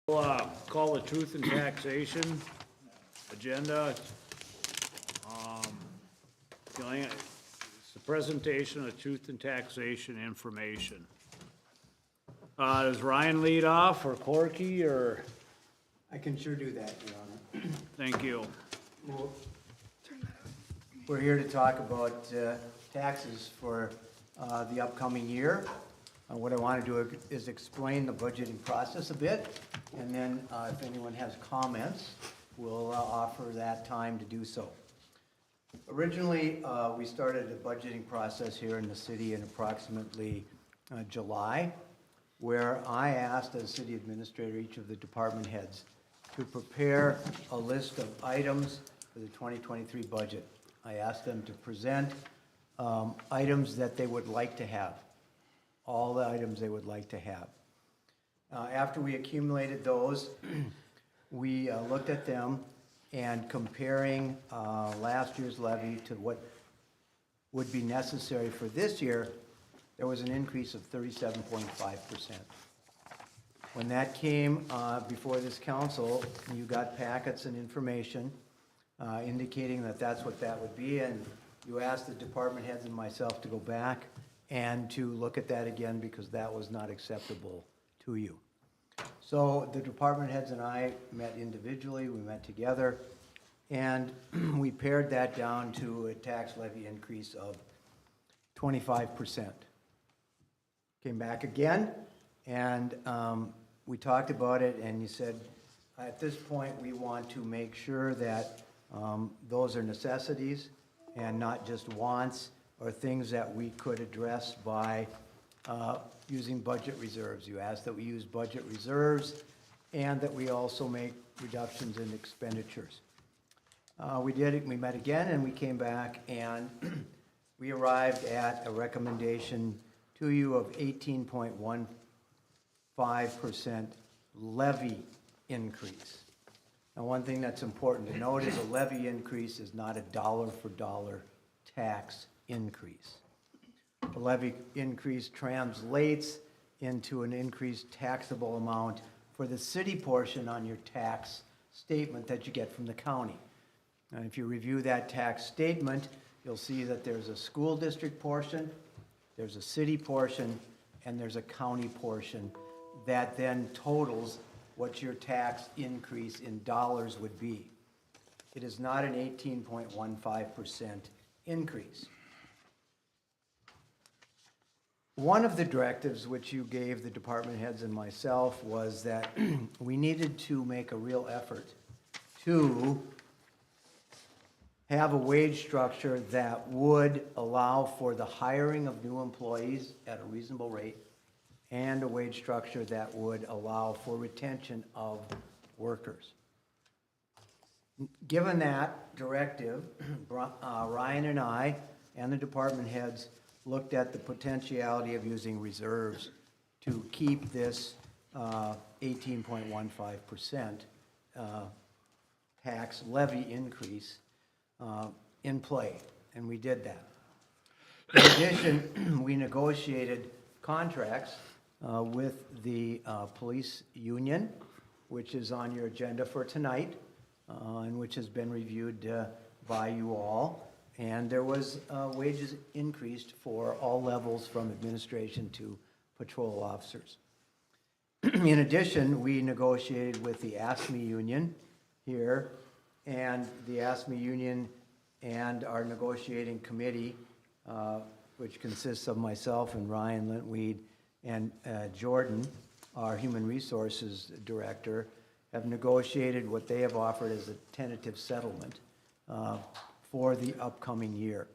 Call the truth and taxation agenda. It's the presentation of truth and taxation information. Does Ryan lead off, or Corky, or? I can sure do that, Your Honor. Thank you. We're here to talk about taxes for the upcoming year. What I want to do is explain the budgeting process a bit, and then if anyone has comments, we'll offer that time to do so. Originally, we started the budgeting process here in the city in approximately July, where I asked as city administrator each of the department heads to prepare a list of items for the 2023 budget. I asked them to present items that they would like to have, all the items they would like to have. After we accumulated those, we looked at them and comparing last year's levy to what would be necessary for this year, there was an increase of 37.5%. When that came before this council, you got packets and information indicating that that's what that would be, and you asked the department heads and myself to go back and to look at that again because that was not acceptable to you. So the department heads and I met individually, we met together, and we pared that down to a tax levy increase of 25%. Came back again, and we talked about it, and you said, at this point, we want to make sure that those are necessities and not just wants or things that we could address by using budget reserves. You asked that we use budget reserves and that we also make reductions in expenditures. We did it, we met again, and we came back and we arrived at a recommendation to you of 18.15% levy increase. Now, one thing that's important to note is a levy increase is not a dollar for dollar tax increase. The levy increase translates into an increased taxable amount for the city portion on your tax statement that you get from the county. And if you review that tax statement, you'll see that there's a school district portion, there's a city portion, and there's a county portion that then totals what your tax increase in dollars would be. It is not an 18.15% increase. One of the directives which you gave the department heads and myself was that we needed to make a real effort to have a wage structure that would allow for the hiring of new employees at a reasonable rate and a wage structure that would allow for retention of workers. Given that directive, Ryan and I and the department heads looked at the potentiality of using reserves to keep this 18.15% tax levy increase in play, and we did that. In addition, we negotiated contracts with the police union, which is on your agenda for tonight, and which has been reviewed by you all. And there was wages increased for all levels from administration to patrol officers. In addition, we negotiated with the ASME union here, and the ASME union and our negotiating committee, which consists of myself and Ryan Lintweed and Jordan, our human resources director, have negotiated what they have offered as a tentative settlement for the upcoming year.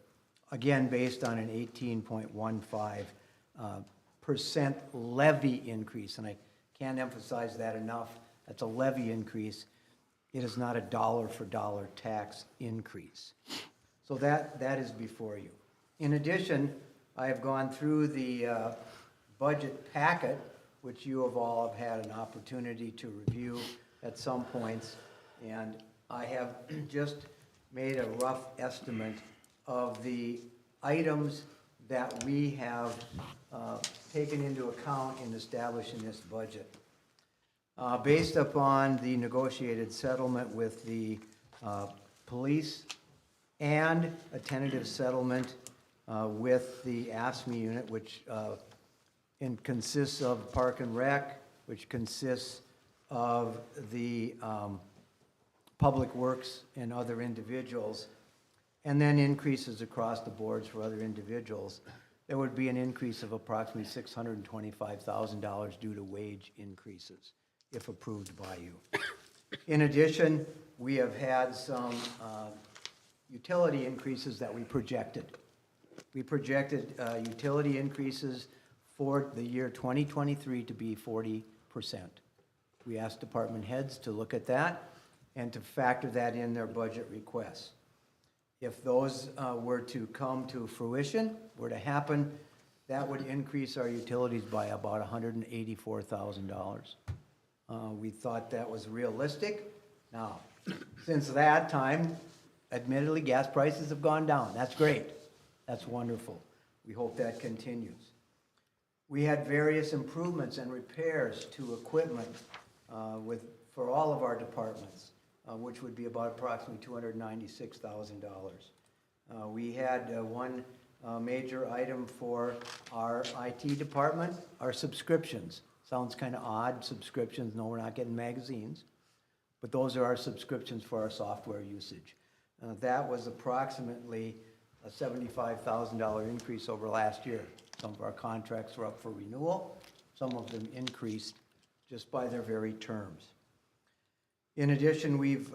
Again, based on an 18.15% levy increase, and I can't emphasize that enough. That's a levy increase. It is not a dollar for dollar tax increase. So that is before you. In addition, I have gone through the budget packet, which you have all have had an opportunity to review at some points, and I have just made a rough estimate of the items that we have taken into account in establishing this budget. Based upon the negotiated settlement with the police and a tentative settlement with the ASME unit, which consists of Park and Rec, which consists of the Public Works and other individuals, and then increases across the boards for other individuals, there would be an increase of approximately $625,000 due to wage increases, if approved by you. In addition, we have had some utility increases that we projected. We projected utility increases for the year 2023 to be 40%. We asked department heads to look at that and to factor that in their budget requests. If those were to come to fruition, were to happen, that would increase our utilities by about $184,000. We thought that was realistic. Now, since that time, admittedly, gas prices have gone down. That's great. That's wonderful. We hope that continues. We had various improvements and repairs to equipment for all of our departments, which would be about approximately $296,000. We had one major item for our IT department, our subscriptions. Sounds kind of odd, subscriptions. No, we're not getting magazines, but those are our subscriptions for our software usage. That was approximately a $75,000 increase over last year. Some of our contracts were up for renewal. Some of them increased just by their very terms. In addition, we've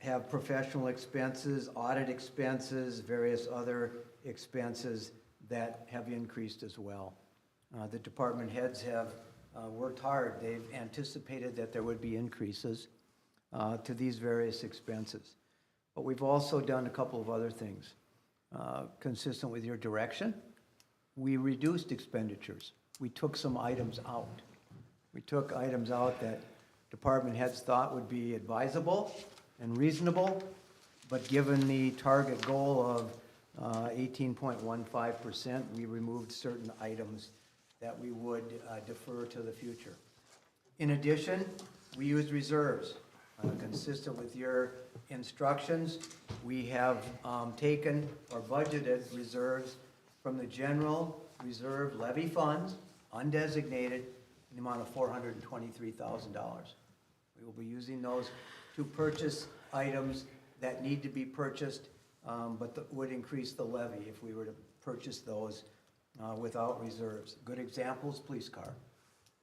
have professional expenses, audit expenses, various other expenses that have increased as well. The department heads have worked hard. They've anticipated that there would be increases to these various expenses. But we've also done a couple of other things. Consistent with your direction, we reduced expenditures. We took some items out. We took items out that department heads thought would be advisable and reasonable, but given the target goal of 18.15%, we removed certain items that we would defer to the future. In addition, we used reserves. Consistent with your instructions, we have taken or budgeted reserves from the general reserve levy funds, undesignated, in the amount of $423,000. We will be using those to purchase items that need to be purchased, but that would increase the levy if we were to purchase those without reserves. Good examples, police car.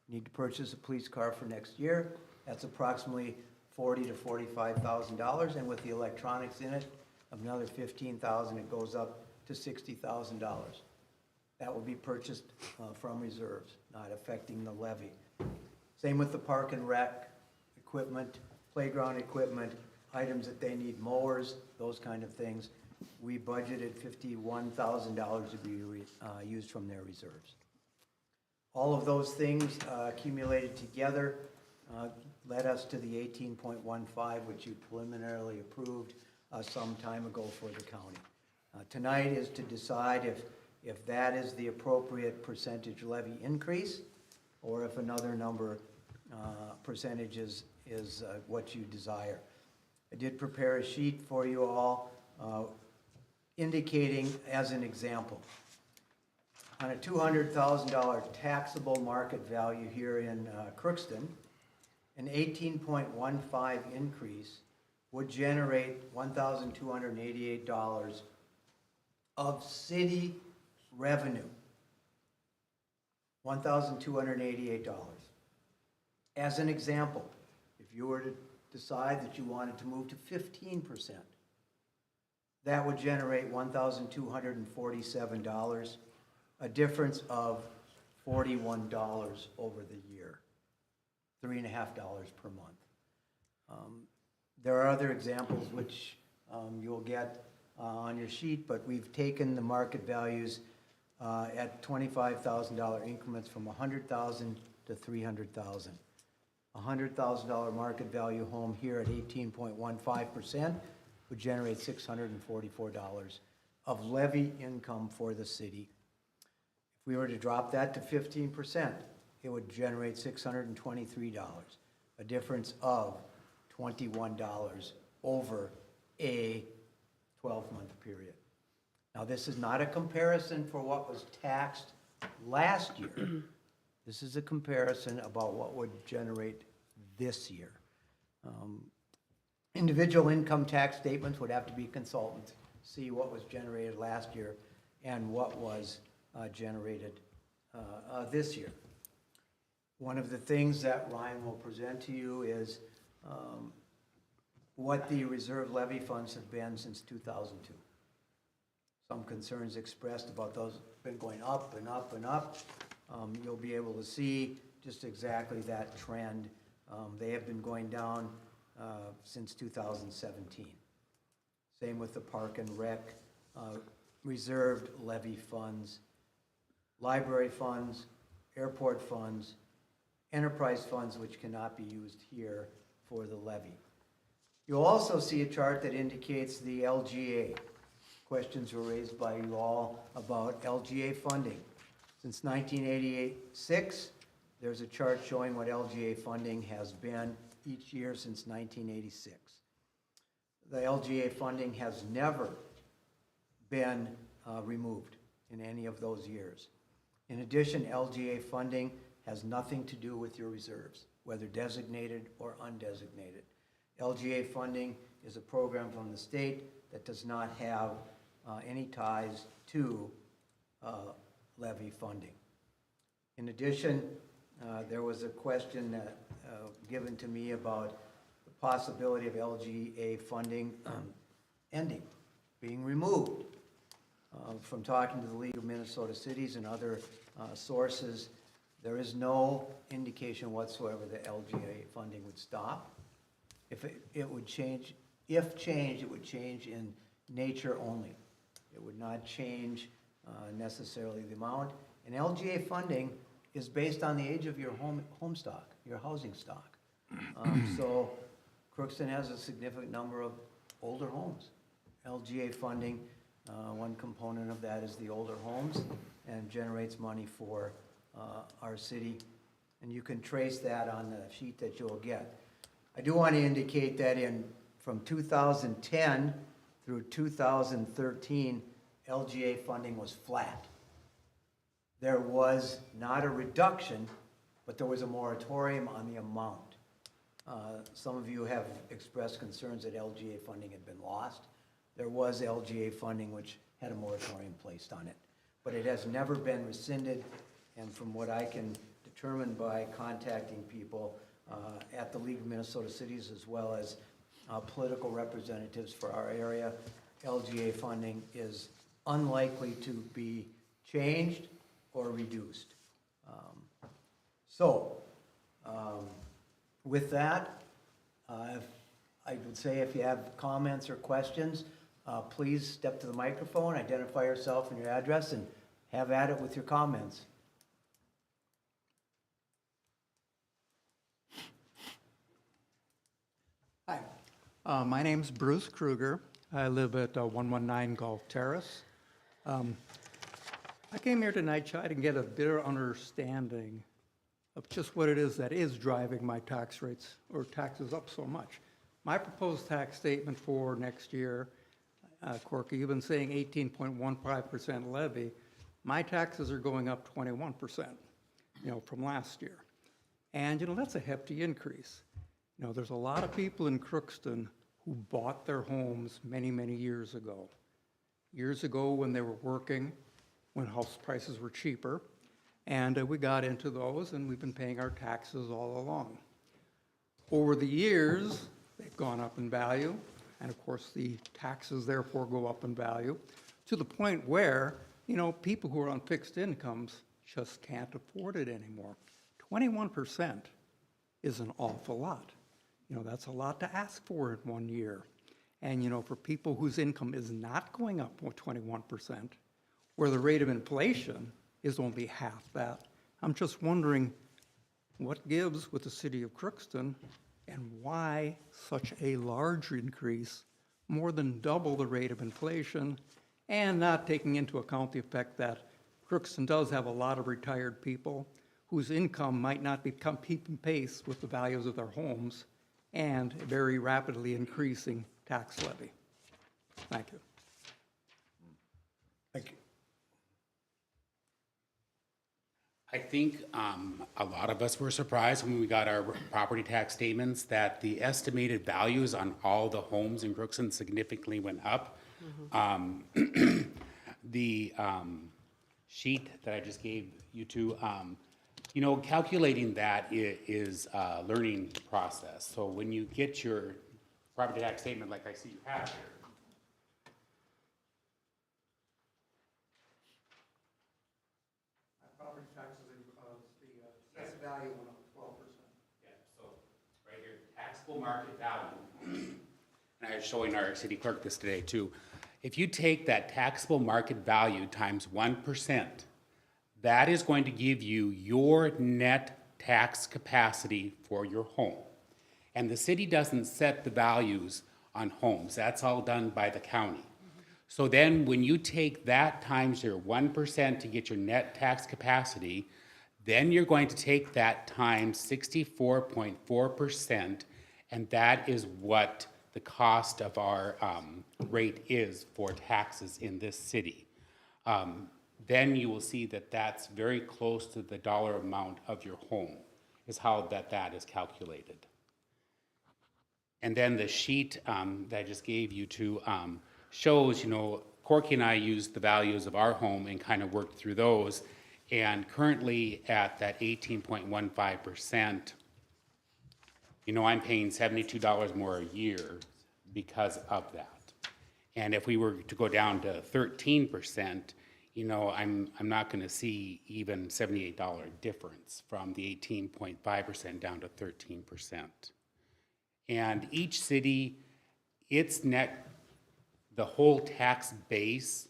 Need to purchase a police car for next year. That's approximately $40,000 to $45,000, and with the electronics in it, another $15,000, it goes up to $60,000. That will be purchased from reserves, not affecting the levy. Same with the park and rec equipment, playground equipment, items that they need, mowers, those kind of things. We budgeted $51,000 to be used from their reserves. All of those things accumulated together led us to the 18.15, which you preliminarily approved some time ago for the county. Tonight is to decide if that is the appropriate percentage levy increase, or if another number percentages is what you desire. I did prepare a sheet for you all indicating as an example. On a $200,000 taxable market value here in Crookston, an 18.15 increase would generate $1,288 of city revenue. $1,288. As an example, if you were to decide that you wanted to move to 15%, that would generate $1,247, a difference of $41 over the year, $3.50 per month. There are other examples which you'll get on your sheet, but we've taken the market values at $25,000 increments from $100,000 to $300,000. $100,000 market value home here at 18.15% would generate $644 of levy income for the city. If we were to drop that to 15%, it would generate $623. a difference of $21 over a 12-month period. Now, this is not a comparison for what was taxed last year. This is a comparison about what would generate this year. Individual income tax statements would have to be consultant, see what was generated last year and what was generated this year. One of the things that Ryan will present to you is what the reserve levy funds have been since 2002. Some concerns expressed about those been going up and up and up. You'll be able to see just exactly that trend. They have been going down since 2017. Same with the Park and Rec, reserved levy funds, library funds, airport funds, enterprise funds which cannot be used here for the levy. You'll also see a chart that indicates the LGA. Questions were raised by you all about LGA funding. Since 1986, there's a chart showing what LGA funding has been each year since 1986. The LGA funding has never been removed in any of those years. In addition, LGA funding has nothing to do with your reserves, whether designated or undesignated. LGA funding is a program from the state that does not have any ties to levy funding. In addition, there was a question given to me about the possibility of LGA funding ending, being removed. From talking to the League of Minnesota Cities and other sources, there is no indication whatsoever that LGA funding would stop. If it would change, if changed, it would change in nature only. It would not change necessarily the amount. And LGA funding is based on the age of your home stock, your housing stock. So Crookston has a significant number of older homes. LGA funding, one component of that is the older homes and generates money for our city. And you can trace that on the sheet that you'll get. I do want to indicate that from 2010 through 2013, LGA funding was flat. There was not a reduction, but there was a moratorium on the amount. Some of you have expressed concerns that LGA funding had been lost. There was LGA funding which had a moratorium placed on it, but it has never been rescinded. And from what I can determine by contacting people at the League of Minnesota Cities as well as political representatives for our area, LGA funding is unlikely to be changed or reduced. With that, I would say if you have comments or questions, please step to the microphone, identify yourself and your address, and have at it with your comments. Hi, my name's Bruce Kruger. I live at 119 Gulf Terrace. I came here tonight trying to get a better understanding of just what it is that is driving my tax rates or taxes up so much. My proposed tax statement for next year, Corky, you've been saying 18.15% levy. My taxes are going up 21%, from last year. And, that's a hefty increase. There's a lot of people in Crookston who bought their homes many, many years ago. Years ago when they were working, when house prices were cheaper, and we got into those and we've been paying our taxes all along. Over the years, they've gone up in value, and of course the taxes therefore go up in value, to the point where, people who are on fixed incomes just can't afford it anymore. 21% is an awful lot. That's a lot to ask for in 1 year. And, for people whose income is not going up with 21%, where the rate of inflation is only half that, I'm just wondering what gives with the city of Crookston and why such a large increase, more than double the rate of inflation, and not taking into account the effect that Crookston does have a lot of retired people whose income might not be keeping pace with the values of their homes and a very rapidly increasing tax levy. Thank you. I think a lot of us were surprised when we got our property tax statements that the estimated values on all the homes in Crookston significantly went up. The sheet that I just gave you two, you know, calculating that is a learning process. So when you get your property tax statement like I see you have here, Property taxes, the assessed value went up 12%. yeah, so right here, taxable market value. And I was showing our city clerk this today too. If you take that taxable market value times 1%, that is going to give you your net tax capacity for your home. And the city doesn't set the values on homes. That's all done by the county. So then when you take that times your 1% to get your net tax capacity, then you're going to take that times 64.4%, and that is what the cost of our rate is for taxes in this city. Then you will see that that's very close to the dollar amount of your home, is how that is calculated. And then the sheet that I just gave you to shows, you know, Corky and I used the values of our home and kind of worked through those. And currently at that 18.15%, you know, I'm paying $72 more a year because of that. And if we were to go down to 13%, you know, I'm not going to see even $78 difference from the 18.5% down to 13%. And each city, its net, the whole tax base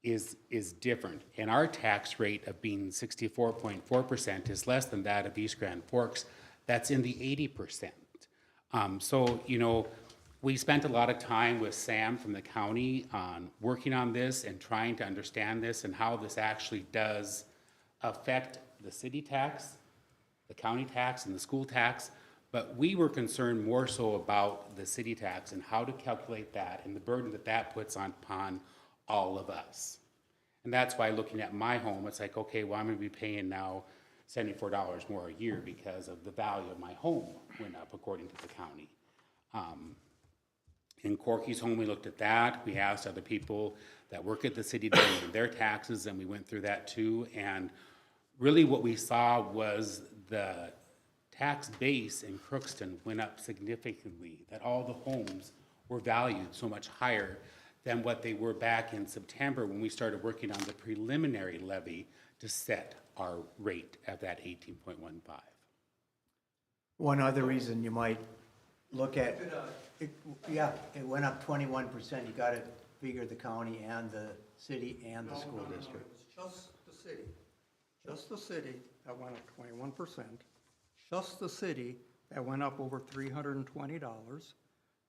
is different. And our tax rate of being 64.4% is less than that of East Grand Forks. That's in the 80%. So, you know, we spent a lot of time with Sam from the county on working on this and trying to understand this and how this actually does affect the city tax, the county tax, and the school tax. But we were concerned more so about the city tax and how to calculate that and the burden that that puts upon all of us. And that's why looking at my home, it's like, okay, well, I'm gonna be paying now $74 more a year because of the value of my home went up according to the county. In Corky's home, we looked at that. We asked other people that work at the city to pay their taxes, and we went through that too. And really what we saw was the tax base in Crookston went up significantly, that all the homes were valued so much higher than what they were back in September when we started working on the preliminary levy to set our rate at that 18.15. One other reason you might look at, it went up 21%. You gotta figure the county and the city and the school district. It was just the city that went up 21%, just the city that went up over $320.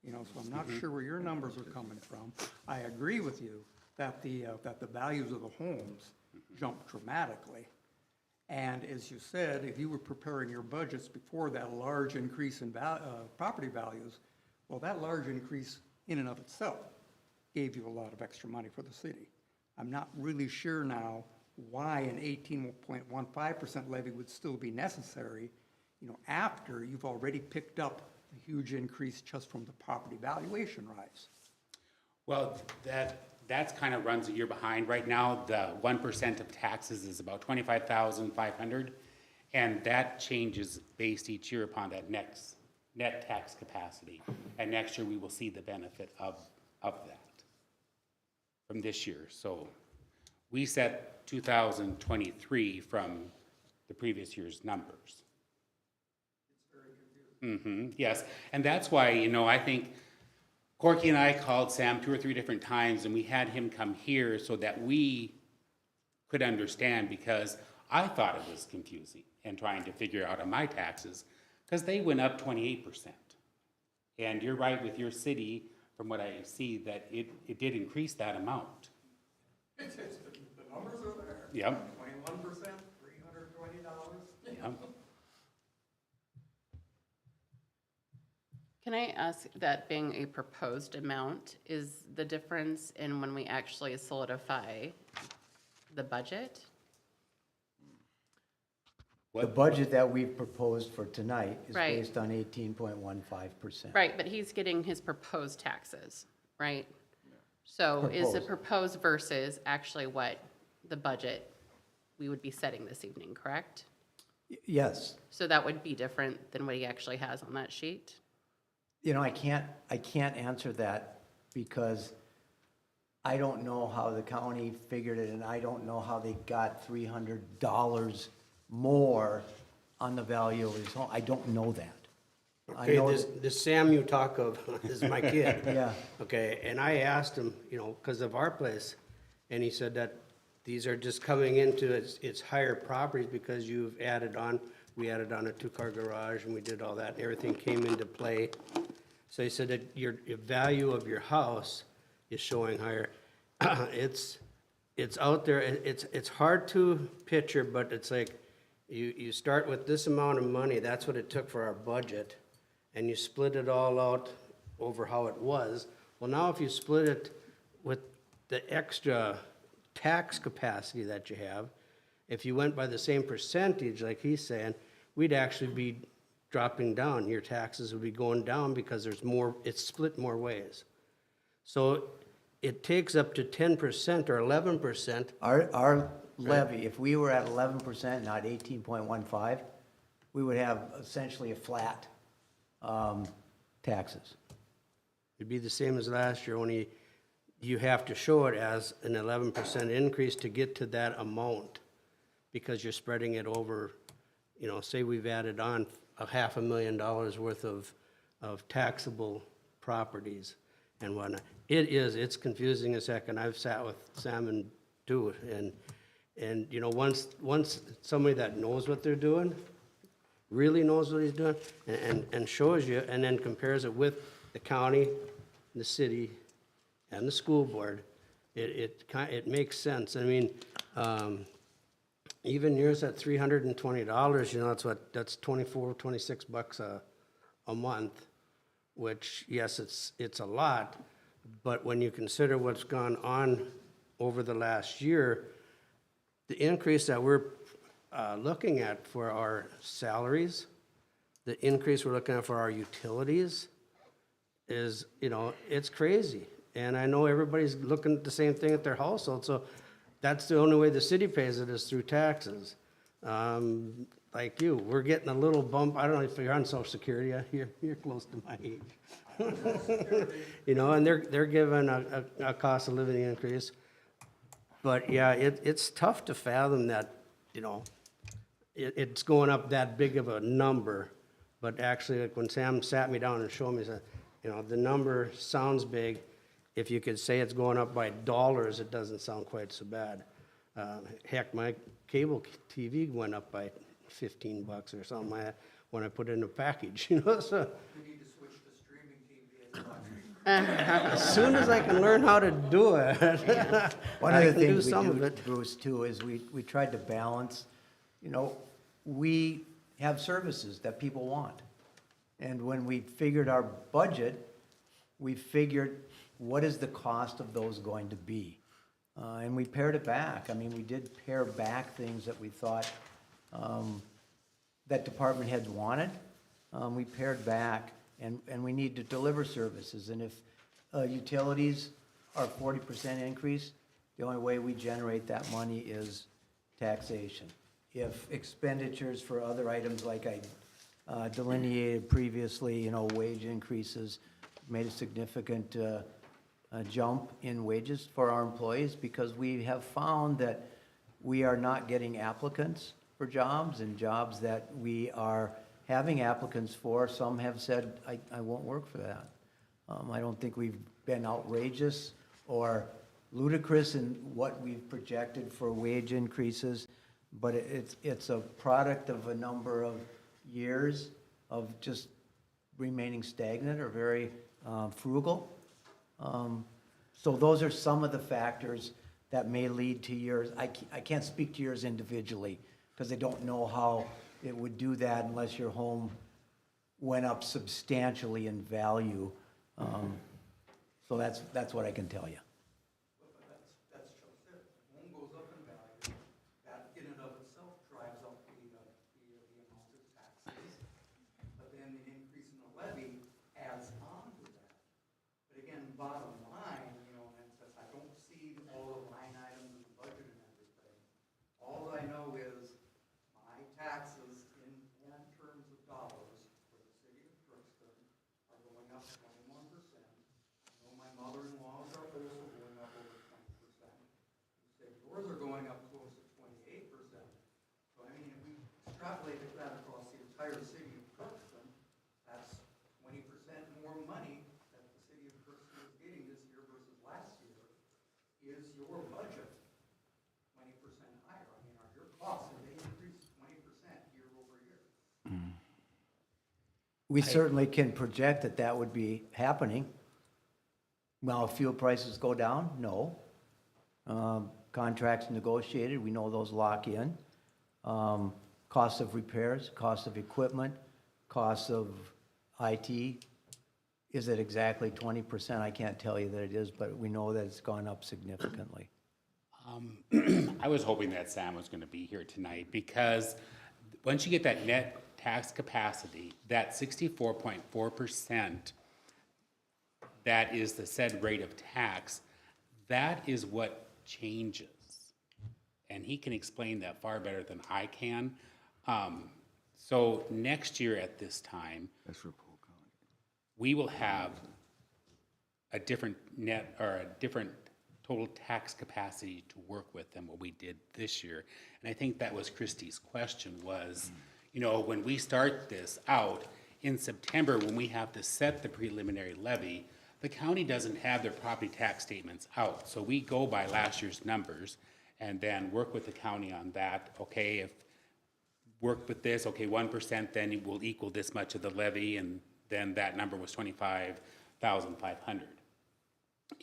You know, so I'm not sure where your numbers are coming from. I agree with you that the values of the homes jumped dramatically. And as you said, if you were preparing your budgets before that large increase in property values, well, that large increase in and of itself gave you a lot of extra money for the city. I'm not really sure now why an 18.15% levy would still be necessary, you know, after you've already picked up a huge increase just from the property valuation rise. Well, that's kind of runs a year behind. Right now, the 1% of taxes is about $25,500, and that changes based each year upon that next net tax capacity. And next year, we will see the benefit of that from this year. So we set 2023 from the previous year's numbers. Yes, and that's why, you know, I think Corky and I called Sam 2 or 3 different times, and we had him come here so that we could understand, because I thought it was confusing and trying to figure out on my taxes, because they went up 28%. And you're right with your city, from what I see, that it did increase that amount. The numbers are there. Yep. 21%, $320 Can I ask, that being a proposed amount, is the difference in when we actually solidify the budget? The budget that we've proposed for tonight is Right. based on 18.15%. Right, but he's getting his proposed taxes, right? So is the proposed versus actually what the budget we would be setting this evening, correct? Yes. So that would be different than what he actually has on that sheet? You know, I can't answer that because I don't know how the county figured it, and I don't know how they got $300 more on the value of his home. I don't know that. I Okay, know this Sam you talk of is my kid. Yeah. Okay, and I asked him, you know, because of our place, and he said that these are just coming into its higher properties because you've added on, we added on a 2-car garage and we did all that, and everything came into play. So he said that your value of your house is showing higher. It's out there, it's hard to picture, but it's like, you start with this amount of money, that's what it took for our budget, and you split it all out over how it was. Well, now if you split it with the extra tax capacity that you have, if you went by the same percentage, like he's saying, we'd actually be dropping down. Your taxes would be going down because there's more, it's split more ways. So it takes up to 10% or 11%. our levy, if we were at 11%, not 18.15, we would have essentially a flat taxes. It'd be the same as last year, only you have to show it as an 11% increase to get to that amount, because you're spreading it over, you know, say we've added on $500,000 worth of taxable properties and whatnot. It's confusing as heck, and I've sat with Sam and do it, and you know, once somebody that knows what they're doing, really knows what he's doing, and shows you, and then compares it with the county, the city, and the school board, it makes sense. I mean, even yours at $320, you know, that's $26 a month, which, yes, it's a lot, but when you consider what's gone on over the last year, the increase that we're looking at for our salaries, the increase we're looking at for our utilities is, you know, it's crazy. And I know everybody's looking at the same thing at their household, so that's the only way the city pays it is through taxes. Like you, we're getting a little bump. I don't know if you're on Social Security. You're close to my age. You know, and they're given a cost of living increase. But yeah, it's tough to fathom that, you know, it's going up that big of a number. But actually, like when Sam sat me down and showed me, he said, you know, the number sounds big. If you could say it's going up by dollars, it doesn't sound quite so bad. Heck, my cable TV went up by $15 or something when I put it in a package, you know, so. We need to switch to streaming TV and As soon as I can learn how to do it, One I of the can do things we some of do, it. Bruce, too, is we tried to balance, you know, we have services that people want. And when we figured our budget, we figured what is the cost of those going to be? And we pared it back. I mean, we did pare back things that we thought that department heads wanted. We pared back, and we need to deliver services. And if utilities are 40% increase, the only way we generate that money is taxation. If expenditures for other items like I delineated previously, you know, wage increases, made a significant jump in wages for our employees because we have found that we are not getting applicants for jobs, and jobs that we are having applicants for, some have said, I won't work for that. I don't think we've been outrageous or ludicrous in what we've projected for wage increases, but it's a product of a number of years of just remaining stagnant or very frugal. So those are some of the factors that may lead to yours. I can't speak to yours individually because I don't know how it would do that unless your home went up substantially in value. So that's what I can tell you. That's just it. Home goes up in value, that in and of itself drives up the amount of taxes. But then the increase in the levy adds on to that. But again, bottom line, and since I don't see all the line items in the budget and everything, all I know is my taxes in terms of dollars for the city of Crookston are going up 21%. I know my mother-in-law's are also going up over 20%. You said yours are going up close to 28%. So I mean, if we extrapolate that across the entire city of Crookston, that's 20% more money that the city of Crookston is getting this year versus last year. Is your budget 20% higher? I mean, are your costs, have they increased 20% year over year? We certainly can project that that would be happening. Well, if fuel prices go down, no. Contracts negotiated, we know those lock in. Cost of repairs, cost of equipment, cost of IT. Is it exactly 20%? I can't tell you that it is, but we know that it's gone up significantly. I was hoping that Sam was going to be here tonight, because once you get that net tax capacity, that 64.4%, that is the said rate of tax, that is what changes. And he can explain that far better than I can. So next year at this time, we will have a different net, or a different total tax capacity to work with than what we did this year. And I think that was Christie's question was, when we start this out in September, when we have to set the preliminary levy, the county doesn't have their property tax statements out. So we go by last year's numbers and then work with the county on that. Okay, if work with this, okay, 1%, then it will equal this much of the levy, and then that number was 25,500.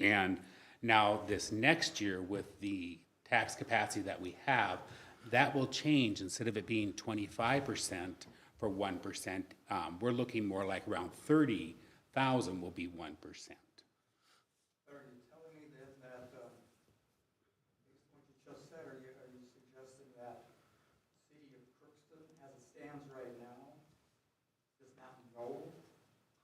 And now this next year, with the tax capacity that we have, that will change. Instead of it being 25% for 1%, we're looking more like around 30,000 will be 1%. Are you telling me then that, based on what you just said, are you suggesting that the city of Crookston, as it stands right now, does not know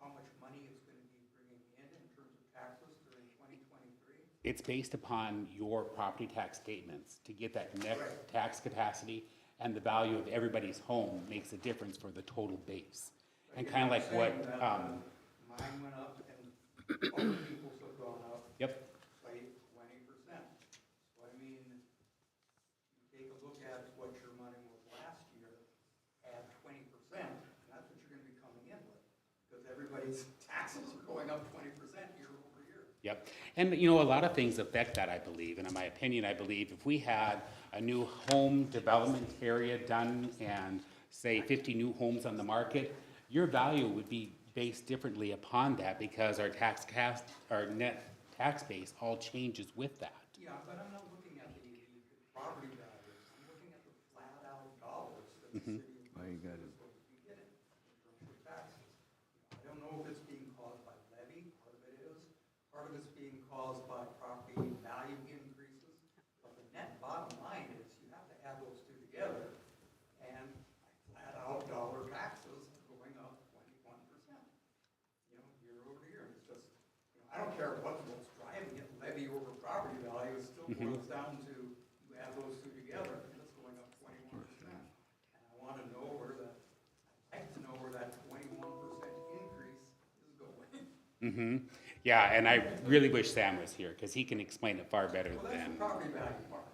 how much money it's going to be bringing in terms of taxes during 2023? It's based upon your property tax statements to get that net tax capacity, and the value of everybody's home makes a difference for the total base. And kind of like what, Mine went up and other people's have gone up. Yep. By 20%. So I mean, you take a look at what your money was last year, add 20%, and that's what you're gonna be coming in with. Because everybody's taxes are going up 20% year over year. Yep. And, a lot of things affect that, I believe. And in my opinion, I believe if we had a new home development area done and, say, 50 new homes on the market, your value would be based differently upon that, because our net tax base all changes with that. Yeah, but I'm not looking at the property values. I'm looking at the flat out dollars that the city is going to be getting in terms of taxes. I don't know if it's being caused by levy, part of it is. Part of it's being caused by property value increases. But the net bottom line is you have to add those two together, and flat out dollar taxes are going up 21%. Year over year. It's just, I don't care what's driving it, levy over property value, it still boils down to, you add those two together, and it's going up 21%. And I want to know I'd like to know where that 21% increase is going. Yeah, and I really wish Sam was here, because he can explain it far better Well, that's than, the property value part.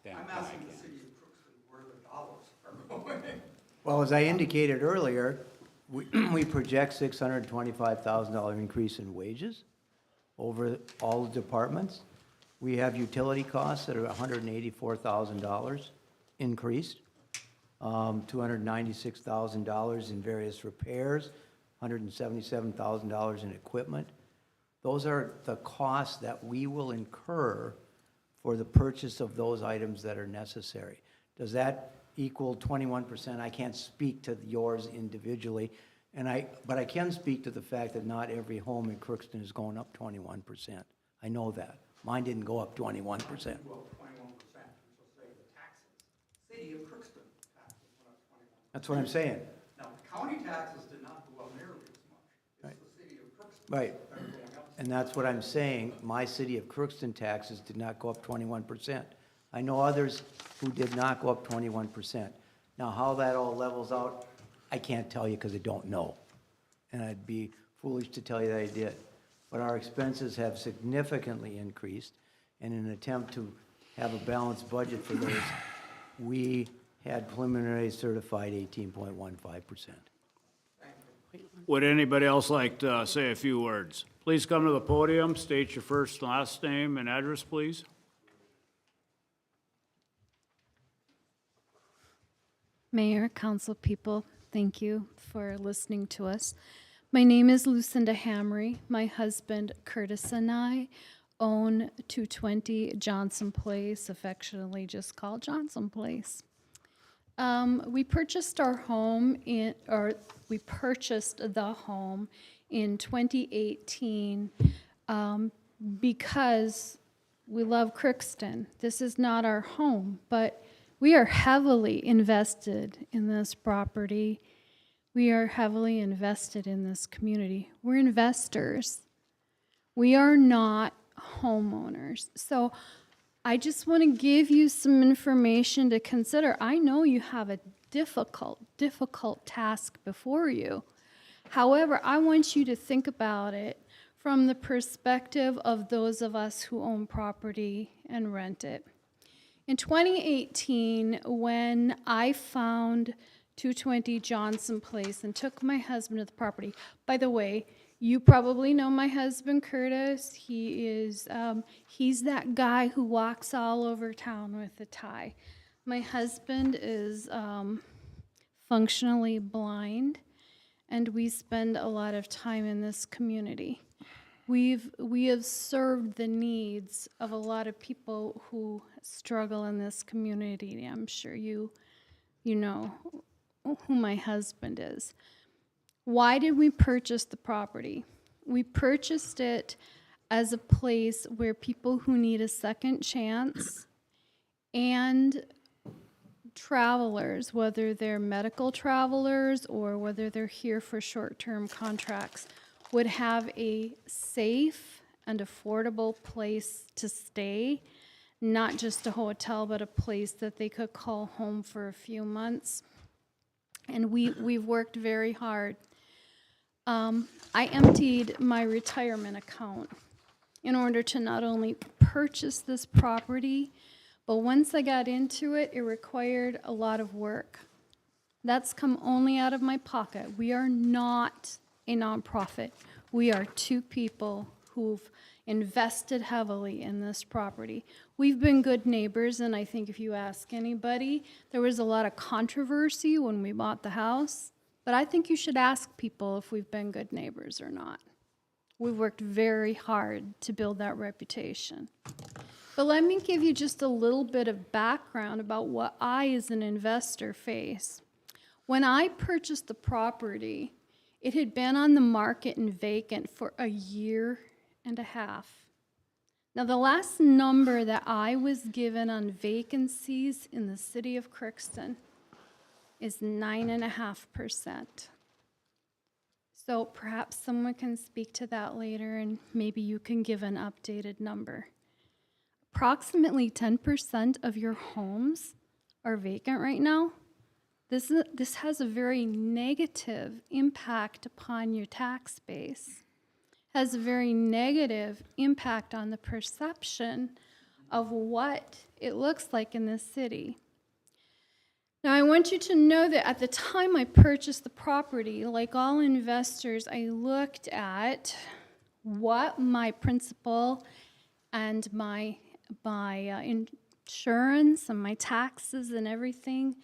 than I'm I asking the can. city of Crookston where the dollars are going. Well, as I indicated earlier, we project $625,000 increase in wages over all the departments. We have utility costs that are $184,000 increased, $296,000 in various repairs, $177,000 in equipment. Those are the costs that we will incur for the purchase of those items that are necessary. Does that equaled 21%. I can't speak to yours individually, but I can speak to the fact that not every home in Crookston is going up 21%. I know that. Mine didn't go up 21%. Well, 21%, which will say the taxes. City of Crookston taxes went up 21%. That's what I'm saying. Now, the county taxes did not go up nearly as much. It's the city of Crookston. Right. that are going up. And that's what I'm saying. My city of Crookston taxes did not go up 21%. I know others who did not go up 21%. Now, how that all levels out, I can't tell you because I don't know. And I'd be foolish to tell you that I did. But our expenses have significantly increased. And in an attempt to have a balanced budget for those, we had preliminary certified 18.15%. Would anybody else like to say a few words? Please come to the podium, state your first and last name and address, please. Mayor, council people, thank you for listening to us. My name is Lucinda Hamry. My husband Curtis and I own 220 Johnson Place, affectionately just called Johnson Place. We purchased the home in 2018 because we love Crookston. This is not our home, but we are heavily invested in this property. We are heavily invested in this community. We're investors. We are not homeowners. So I just want to give you some information to consider. I know you have a difficult task before you. However, I want you to think about it from the perspective of those of us who own property and rent it. In 2018, when I found 220 Johnson Place and took my husband to the property, by the way, you probably know my husband, Curtis. He's that guy who walks all over town with a tie. My husband is functionally blind, and we spend a lot of time in this community. We have served the needs of a lot of people who struggle in this community. I'm sure you know who my husband is. Why did we purchase the property? We purchased it as a place where people who need a second chance and travelers, whether they're medical travelers or whether they're here for short-term contracts, would have a safe and affordable place to stay, not just a hotel, but a place that they could call home for a few months. And we've worked very hard. I emptied my retirement account in order to not only purchase this property, but once I got into it, it required a lot of work. That's come only out of my pocket. We are not a nonprofit. We are two people who've invested heavily in this property. We've been good neighbors, and I think if you ask anybody, there was a lot of controversy when we bought the house, but I think you should ask people if we've been good neighbors or not. We've worked very hard to build that reputation. But let me give you just a little bit of background about what I, as an investor, face. When I purchased the property, it had been on the market and vacant for a year and a half. Now, the last number that I was given on vacancies in the city of Crookston is 9.5%. So perhaps someone can speak to that later, and maybe you can give an updated number. Approximately 10% of your homes are vacant right now. This has a very negative impact upon your tax base, has a very negative impact on the perception of what it looks like in this city. Now, I want you to know that at the time I purchased the property, like all investors, I looked at what my principal and my insurance and my taxes and everything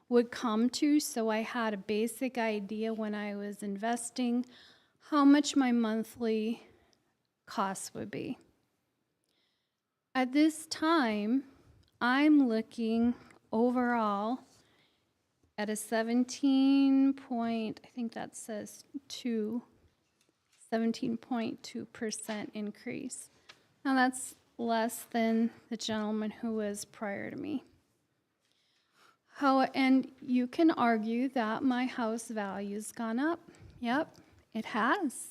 would come to, so I had a basic idea when I was investing how much my monthly costs would be. At this time, I'm looking overall at a 17 point, I think that says 17.2% increase. Now that's less than the gentleman who was prior to me. And you can argue that my house value's gone up. Yep, it has.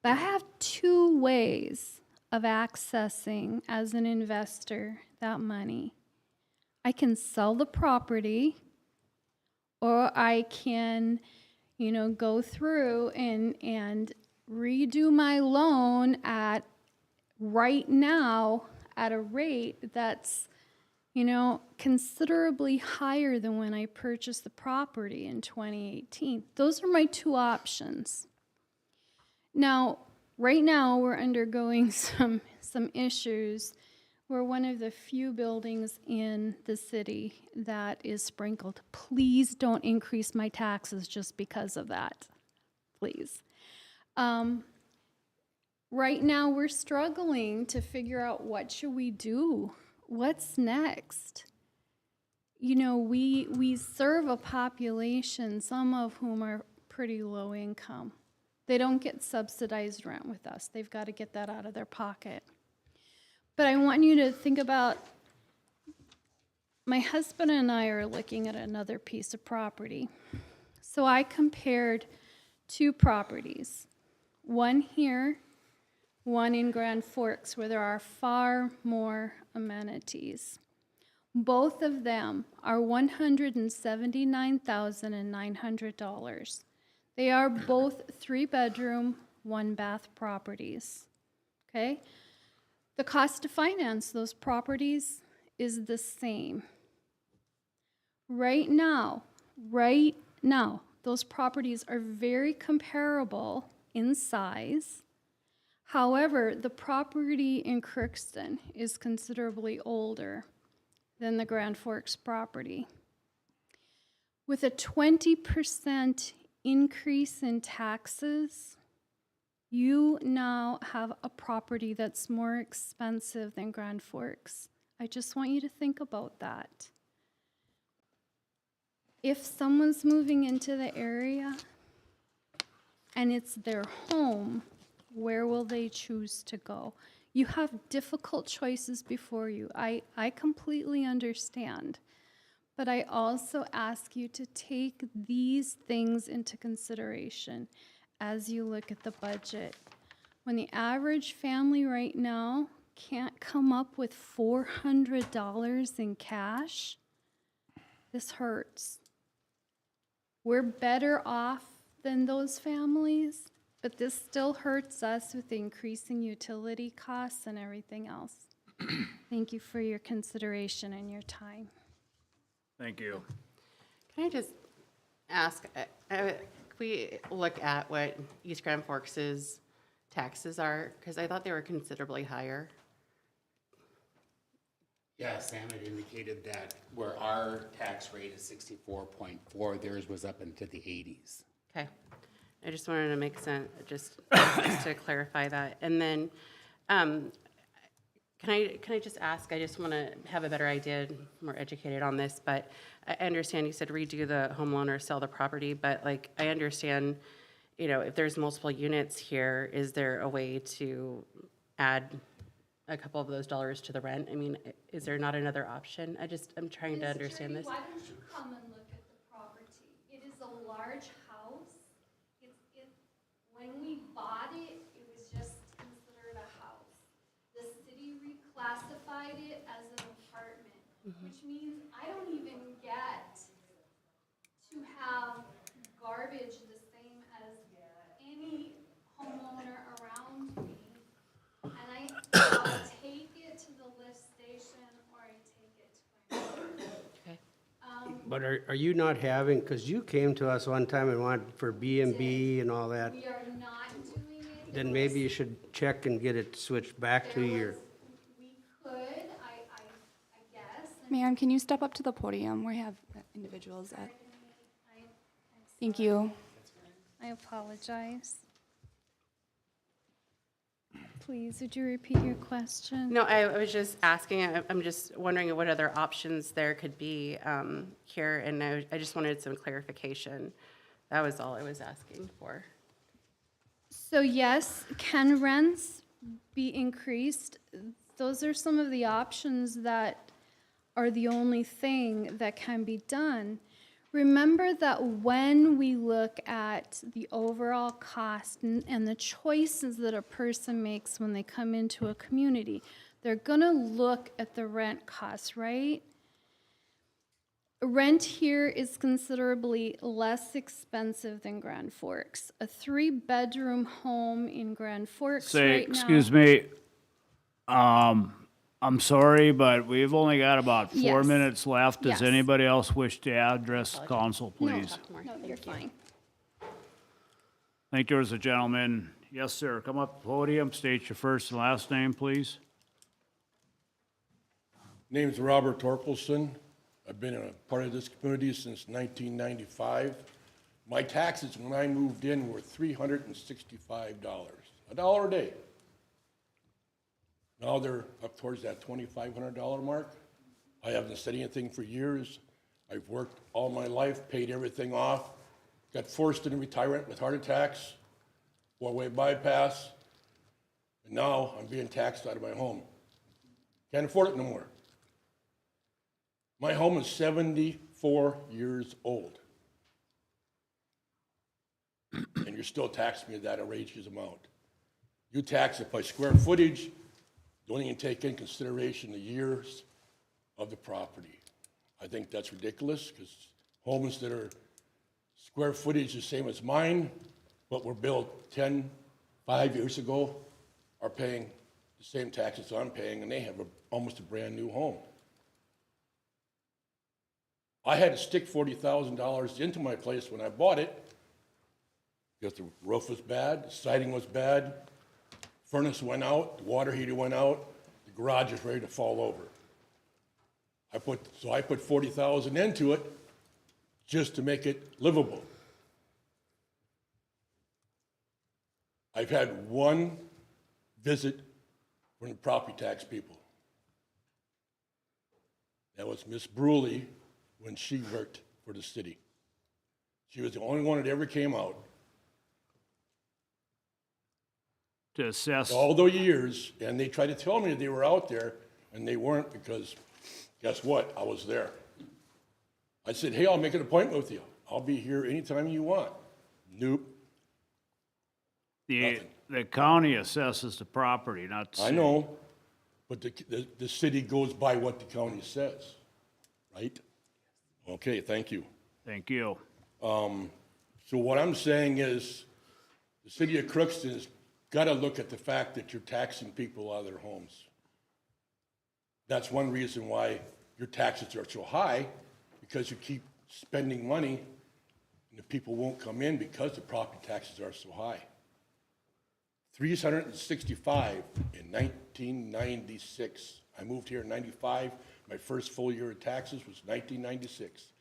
But I have two ways of accessing, as an investor, that money. I can sell the property, or I can, go through and redo my loan right now at a rate that's, considerably higher than when I purchased the property in 2018. Those are my two options. Now, right now, we're undergoing some issues. We're one of the few buildings in the city that is sprinkled. Please don't increase my taxes just because of that, please. Right now, we're struggling to figure out what should we do. What's next? We serve a population, some of whom are pretty low income. They don't get subsidized rent with us. They've got to get that out of their pocket. But I want you to think about, my husband and I are looking at another piece of property. So I compared two properties, one here, one in Grand Forks, where there are far more amenities. Both of them are $179,900. They are both 3-bedroom, 1-bath properties, okay? The cost to finance those properties is the same. Right now, those properties are very comparable in size. However, the property in Crookston is considerably older than the Grand Forks property. With a 20% increase in taxes, you now have a property that's more expensive than Grand Forks. I just want you to think about that. If someone's moving into the area and it's their home, where will they choose to go? You have difficult choices before you. I completely understand. But I also ask you to take these things into consideration as you look at the budget. When the average family right now can't come up with $400 in cash, this hurts. We're better off than those families, but this still hurts us with the increasing utility costs and everything else. Thank you for your consideration and your time. Thank you. Can I just ask, can we look at what East Grand Forks' taxes are? Because I thought they were considerably higher. Yeah, Sam had indicated that where our tax rate is 64.4, theirs was up into the 80s. Okay. I just wanted to make sense, just to clarify that. And then, can I just ask, I just want to have a better idea, more educated on this, but I understand you said redo the home loan or sell the property, but like, I understand, if there's multiple units here, is there a way to add a couple of those dollars to the rent? I mean, is there not another option? I'm trying to understand this. Why don't you come and look at the property? It is a large house. When we bought it, it was just considered a house. The city reclassified it as an apartment, which means I don't even get to have garbage the same as any homeowner around me. And I'll take it to the lift station or I take it to my Okay. But are you not having, because you came to us one time and wanted for B&B and all that, We are not doing it. then maybe you should check and get it switched back to your, We could, I guess. Ma'am, can you step up to the podium? We have individuals at. Thank you. I apologize. please, would you repeat your question? No, I was just asking, I'm just wondering what other options there could be here, and I just wanted some clarification. That was all I was asking for. So yes, can rents be increased? Those are some of the options that are the only thing that can be done. Remember that when we look at the overall cost and the choices that a person makes when they come into a community, they're gonna look at the rent costs, right? Rent here is considerably less expensive than Grand Forks. A 3-bedroom home in Grand Forks Say, right now. excuse me, I'm sorry, but we've only got about 4 Yes. minutes left. Does Yes. anybody else wish to address the council, No, please? no, you're fine. I think there was a gentleman. Yes, sir. Come up to the podium, state your first and last name, please. Name's Robert Torkelson. I've been a part of this community since 1995. My taxes when I moved in were $365, $1 a day. Now they're up towards that $2,500 mark. I haven't said anything for years. I've worked all my life, paid everything off, got forced into retirement with heart attacks, four-way bypass, and now I'm being taxed out of my home. Can't afford it no more. My home is 74 years old. And you're still taxing me that outrageous amount. You tax it by square footage, don't even take in consideration the years of the property. I think that's ridiculous because homes that are square footage the same as mine, but were built 5 years ago, are paying the same taxes I'm paying, and they have almost a brand-new home. I had to stick $40,000 into my place when I bought it because the roof was bad, the siding was bad, furnace went out, the water heater went out, the garage is ready to fall over. I put 40,000 into it just to make it livable. I've had one visit from the property tax people. That was Miss Bruley when she worked for the city. She was the only one that ever came out. To assess, All those years, and they tried to tell me they were out there, and they weren't because, guess what? I was there. I said, hey, I'll make an appointment with you. I'll be here anytime you want. Nope. the nothing. county assesses the property, not the I city. know, but the city goes by what the county says, right? Okay, thank you. Thank you. So what I'm saying is, the city of Crookston has got to look at the fact that you're taxing people out of their homes. That's one reason why your taxes are so high, because you keep spending money and the people won't come in because the property taxes are so high. 365 in 1996. I moved here in 95. My first full year of taxes was 1996.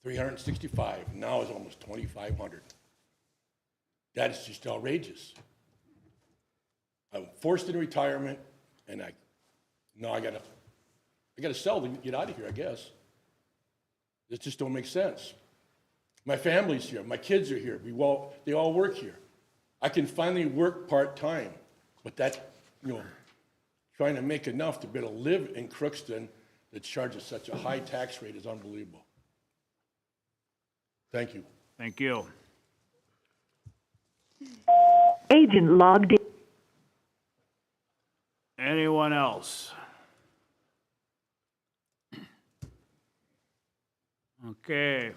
365. Now it's almost 2,500. That is just outrageous. I'm forced into retirement, and I gotta sell to get out of here, I guess. It just don't make sense. My family's here, my kids are here, they all work here. I can finally work part-time, but that, trying to make enough to be able to live in Crookston that charges such a high tax rate is unbelievable. Thank you. Thank you. Agent logged in. Anyone else? Okay,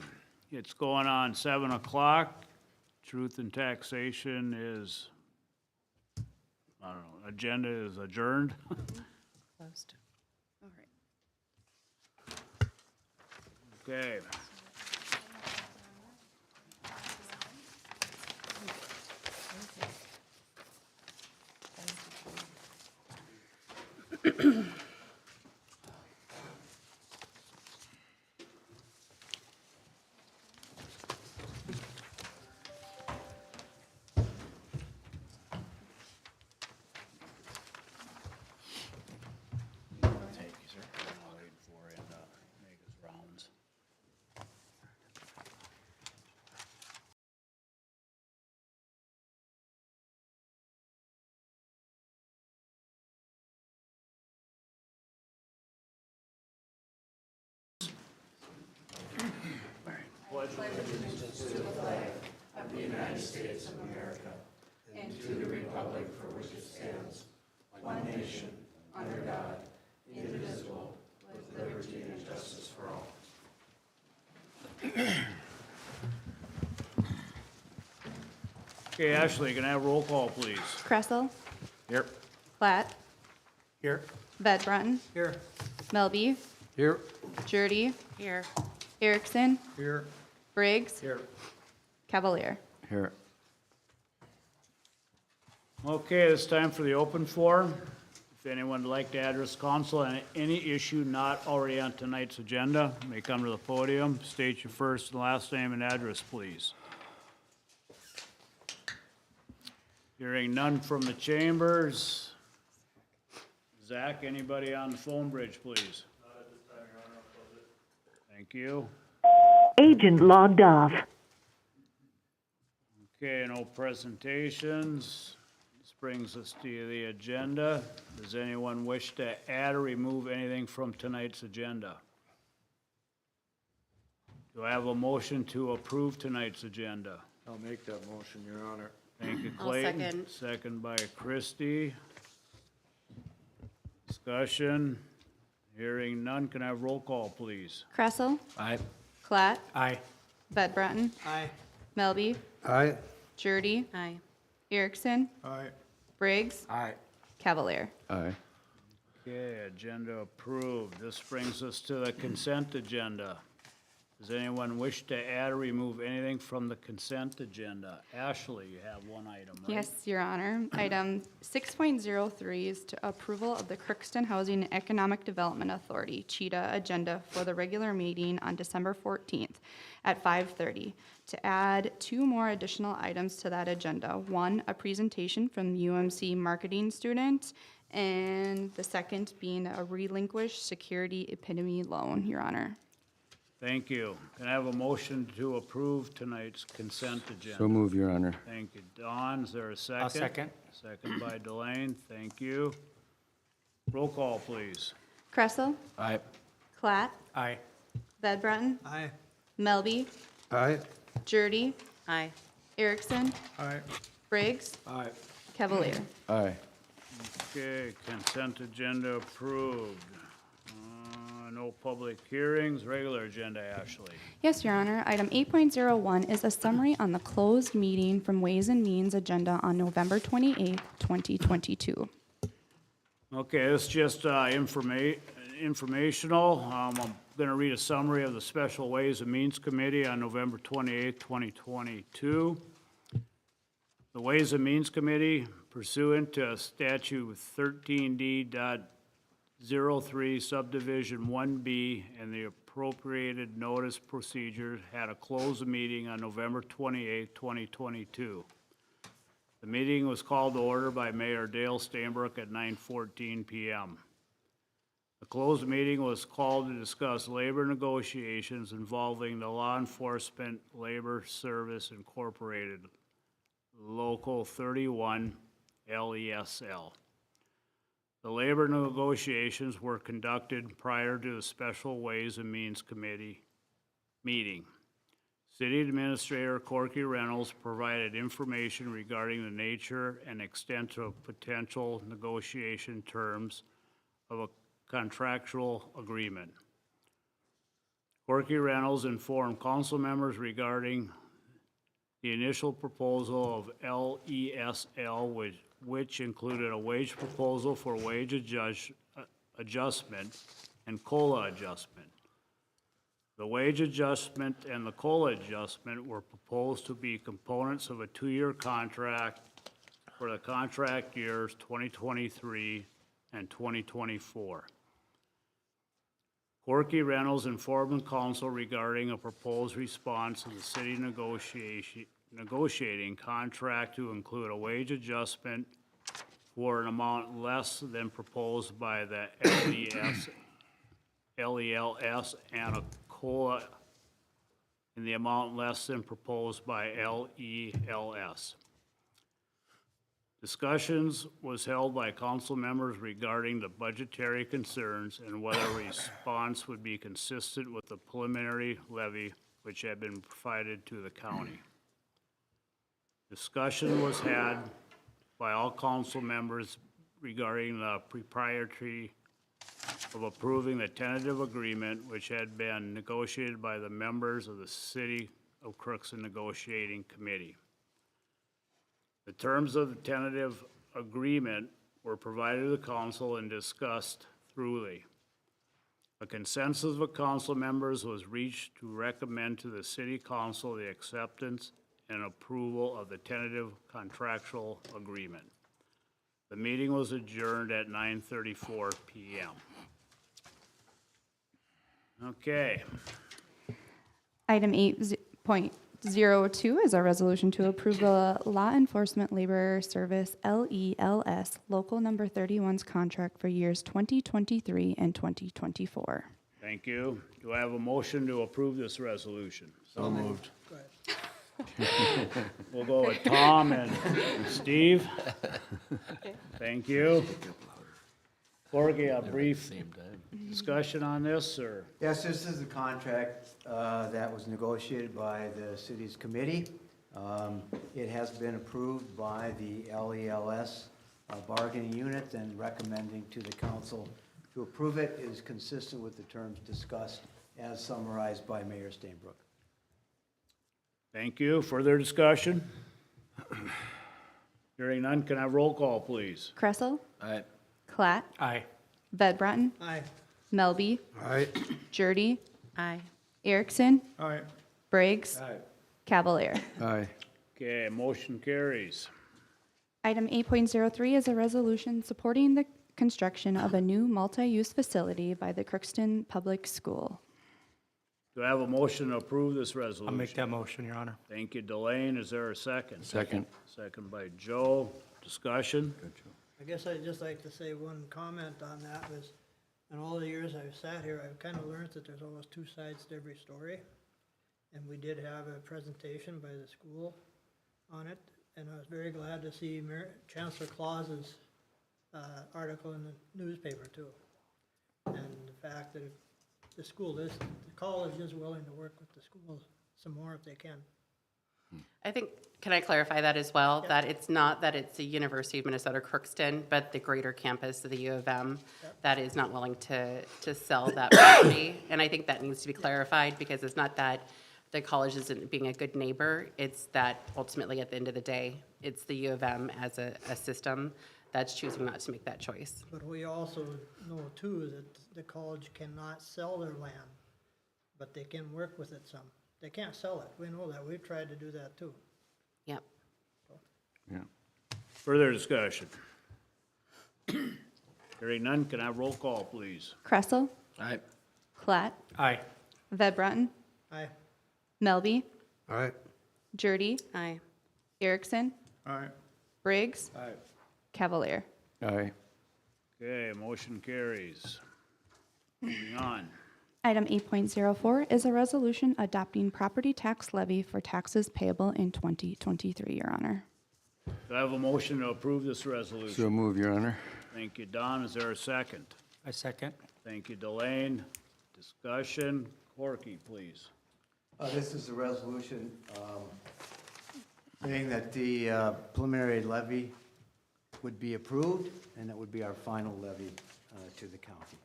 it's going on 7 o'clock. Truth and Taxation is, I don't know, agenda is adjourned. Closed. All right. Okay. Okay, Ashley, can I have roll call, please? Kressel, Here. Platt, Here. Ved Brunton, Here. Melby, Here. Jurdy, Here. Erickson, Here. Briggs, Here. Cavalier. Here. Okay, it's time for the open forum. If anyone would like to address council on any issue not already on tonight's agenda, may come to the podium. State your first and last name and address, please. Hearing none from the chambers. Zach, anybody on the phone bridge, please? Not at this time, Your Honor. I'll close it. Thank you. Agent logged off. Okay, no presentations. This brings us to the agenda. Does anyone wish to add or remove anything from tonight's agenda? Do I have a motion to approve tonight's agenda? I'll make that motion, Your Honor. Thank you, I'll Clayton. second. Second by Christie. Discussion. Hearing none. Can I have roll call, please? Kressel, Aye. Platt, Aye. Ved Brunton, Aye. Melby, Aye. Jurdy, Aye. Erickson, Aye. Briggs, Aye. Cavalier. Aye. Okay, agenda approved. This brings us to the consent agenda. Does anyone wish to add or remove anything from the consent agenda? Ashley, you have one item, right? Yes, Your Honor. Item 6.03 is to approval of the Crookston Housing and Economic Development Authority, CHEDA, agenda for the regular meeting on December 14th at 5:30. To add 2 more additional items to that agenda. 1, a presentation from UMC marketing student, and the second being a relinquished security epitome loan, Your Honor. Thank you. Can I have a motion to approve tonight's consent agenda? So move, Your Honor. Thank you. Don, is there a second? I'll second. Second by Delane, thank you. Roll call, please. Kressel, Aye. Platt, Aye. Ved Brunton, Aye. Melby, Aye. Jurdy, Aye. Erickson, Aye. Briggs, Aye. Cavalier. Aye. Okay, consent agenda approved. No public hearings, regular agenda, Ashley. Yes, Your Honor. Item 8.01 is a summary on the closed meeting from Ways and Means agenda on November 28th, 2022. Okay, this is just informational. I'm going to read a summary of the Special Ways and Means Committee on November 28th, 2022. The Ways and Means Committee, pursuant to statute 13D.03 subdivision 1B and the appropriated notice procedure, had a closed meeting on November 28, 2022. The meeting was called to order by Mayor Dale Steinbrook at 9:14 p.m. The closed meeting was called to discuss labor negotiations involving the Law Enforcement Labor Service Incorporated, Local 31 LESL. The labor negotiations were conducted prior to the Special Ways and Means Committee meeting. City Administrator Corky Reynolds provided information regarding the nature and extent of potential negotiation terms of a contractual agreement. Corky Reynolds informed council members regarding the initial proposal of LESL, which included a wage proposal for wage adjustment and COLA adjustment. The wage adjustment and the COLA adjustment were proposed to be components of a 2-year contract for the contract years 2023 and 2024. Corky Reynolds informed the council regarding a proposed response to the city negotiating contract to include a wage adjustment for an amount less than proposed by the LELS and a COLA in the amount less than proposed by LELS. Discussions was held by council members regarding the budgetary concerns and whether a response would be consistent with the preliminary levy which had been provided to the county. Discussion was had by all council members regarding the propriety of approving the tentative agreement which had been negotiated by the members of the City of Crookston Negotiating Committee. The terms of the tentative agreement were provided to the council and discussed thoroughly. A consensus of council members was reached to recommend to the city council the acceptance and approval of the tentative contractual agreement. The meeting was adjourned at 9:34 PM. Okay, Item 8.02 is a resolution to approve the Law Enforcement Labor Service, LELS, Local Number 31's contract for years 2023 and 2024. thank you. Do I have a motion to approve this resolution? So moved. We'll go with Tom and Steve. Thank you. Corky, a brief discussion on this, or? Yes, this is the contract that was negotiated by the city's committee. It has been approved by the LELS bargaining unit and recommending to the council to approve it. It is consistent with the terms discussed as summarized by Mayor Stainbrook. Thank you. Further discussion? Hearing none, can I have roll call, please? Kressel, Aye. Klatt, Aye. Vedbrotten, Aye. Melby, Aye. Jurdy, Aye. Erickson, Aye. Briggs, Aye. Cavalier. Aye. Okay, motion carries. Item 8.03 is a resolution supporting the construction of a new multi-use facility by the Crookston Public School. Do I have a motion to approve this resolution? I'll make that motion, Your Honor. Thank you, Delane. Is there a second? Second. Second by Joe. Discussion? I guess I'd just like to say one comment on that was, in all the years I've sat here, I've kind of learned that there's almost two sides to every story. And we did have a presentation by the school on it, and I was very glad to see Chancellor Claus's article in the newspaper too. And the fact that the college is willing to work with the schools some more if they can. I think, can I clarify that as well? That it's not that it's the University of Minnesota Crookston, but the greater campus of the U of M that is not willing to sell that property. And I think that needs to be clarified, because it's not that the college isn't being a good neighbor. It's that ultimately, at the end of the day, it's the U of M as a system that's choosing not to make that choice. But we also know too that the college cannot sell their land, but they can work with it some. They can't sell it. We know that. We've tried to do that too. Yep. Yeah. Further discussion? Hearing none, can I have roll call, please? Kressel, Aye. Klatt, Aye. Vedbrotten, Aye. Melby, Aye. Jurdy, Aye. Erickson, Aye. Briggs, Aye. Cavalier. Aye. Okay, motion carries. Moving on. Item 8.04 is a resolution adopting property tax levy for taxes payable in 2023, Your Honor. Do I have a motion to approve this resolution? So move, Your Honor. Thank you, Don. Is there a second? I second. Thank you, Delane. Discussion. Corky, please. This is a resolution saying that the preliminary levy would be approved, and that would be our final levy to the county.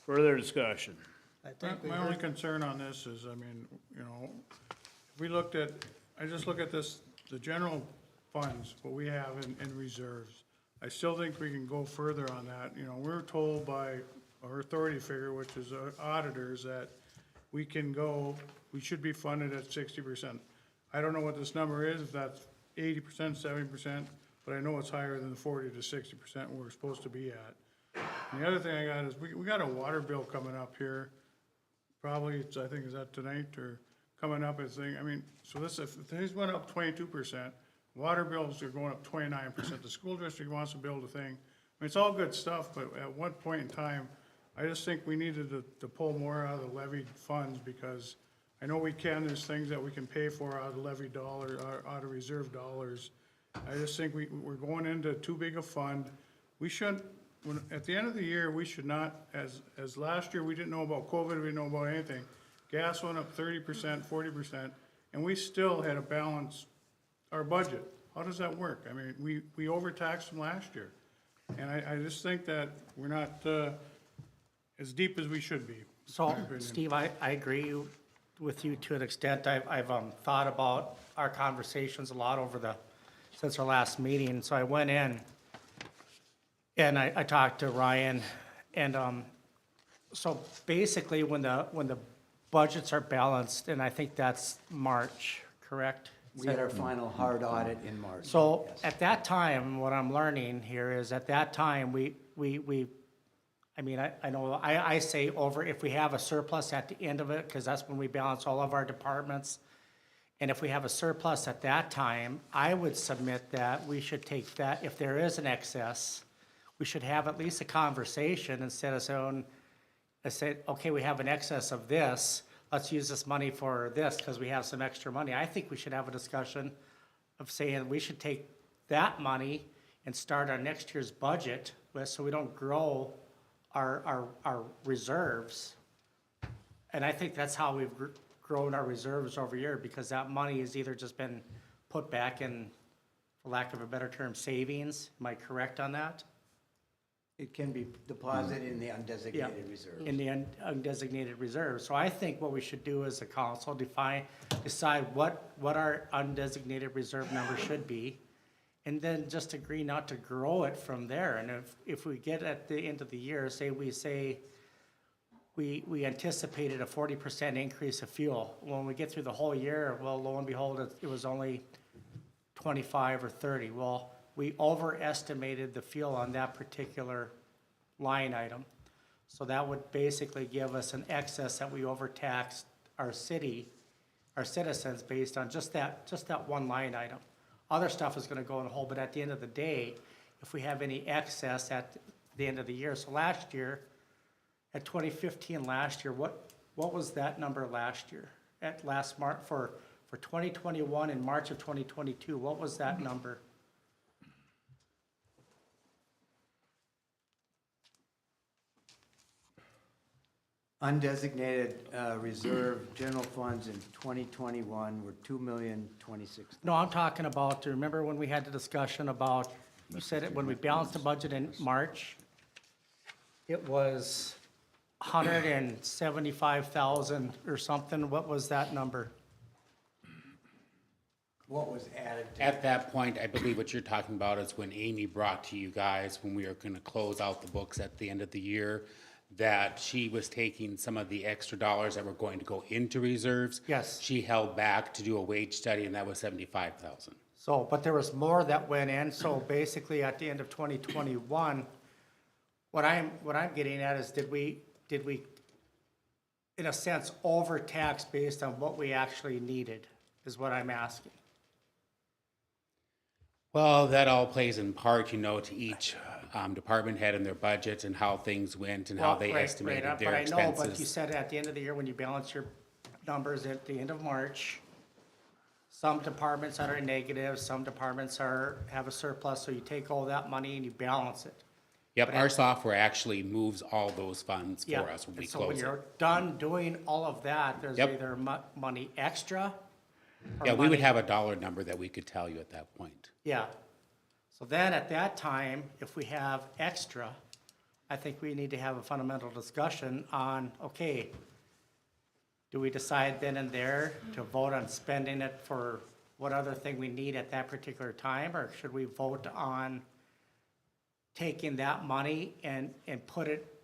Further discussion. I think we My only heard, concern on this is, I mean, you know, if we looked at, I just look at this, the general funds, what we have in reserves. I still think we can go further on that. You know, we're told by our authority figure, which is auditors, that we can go, we should be funded at 60%. I don't know what this number is, if that's 80%, 70%, but I know it's higher than the 40 to 60% we're supposed to be at. And the other thing I got is, we got a water bill coming up here. Probably, it's, I think, is that tonight, or coming up, as thing, I mean, so this, if things went up 22%, water bills are going up 29%, the school district wants to build a thing. I mean, it's all good stuff, but at one point in time, I just think we needed to pull more out of the levied funds, because I know we can, there's things that we can pay for out of levy dollar, out of reserve dollars. I just think we're going into too big a fund. We shouldn't, at the end of the year, we should not, as last year, we didn't know about COVID, we didn't know about anything, gas went up 30%, 40%, and we still had to balance our budget. How does that work? I mean, we overtaxed them last year. And I just think that we're not as deep as we should be. So, Steve, I agree with you to an extent. I've thought about our conversations a lot since our last meeting. So I went in and I talked to Ryan, and so basically when the budgets are balanced, and I think that's March, correct? We had our final hard audit in March. So yes. at that time, what I'm learning here is at that time, I know I say over, if we have a surplus at the end of it, because that's when we balance all of our departments. And if we have a surplus at that time, I would submit that we should take that, if there is an excess, we should have at least a conversation instead of saying, okay, we have an excess of this, let's use this money for this because we have some extra money. I think we should have a discussion of saying we should take that money and start our next year's budget with, so we don't grow our reserves. And I think that's how we've grown our reserves over year, because that money has either just been put back in, for lack of a better term, savings. Am I correct on that? It can be deposited in the undesignated reserve. In the undesignated reserve. So I think what we should do as a council, decide what our undesignated reserve number should be, and then just agree not to grow it from there. And if we get at the end of the year, we anticipated a 40% increase of fuel. When we get through the whole year, well, lo and behold, it was only 25 or 30. Well, we overestimated the fuel on that particular line item. So that would basically give us an excess that we overtaxed our citizens based on just that one line item. Other stuff is gonna go in the hole, but at the end of the day, if we have any excess at the end of the year, so last year, at 2015 last year, what was that number last year? At last March, for 2021 in March of 2022, what was that number? Undesignated reserve general funds in 2021 were $2,026,000. No, I'm talking about, remember when we had the discussion about, you said it, when we balanced the budget in March, it was 175,000 or something. What was that number? What was added to? At that point, I believe what you're talking about is when Amy brought to you guys, when we were gonna close out the books at the end of the year, that she was taking some of the extra dollars that were going to go into reserves. Yes. She held back to do a wage study, and that was 75,000. So, but there was more that went in, so basically at the end of 2021, what I'm getting at is did we, in a sense, overtax based on what we actually needed, is what I'm asking. Well, that all plays in part, to each department head and their budgets and how things went and how Well, they right, estimated right, their but I know, expenses. but you said at the end of the year, when you balance your numbers at the end of March, some departments are negative, some departments have a surplus, so you take all that money and you balance it. Yep, our software actually moves all those funds for Yeah, us when we and so when close it. you're done doing all of that, there's Yep. either money extra or Yeah, we would money- have a dollar number that we could tell you at that point. Yeah. So then at that time, if we have extra, I think we need to have a fundamental discussion on, okay, do we decide then and there to vote on spending it for what other thing we need at that particular time? Or should we vote on taking that money and put it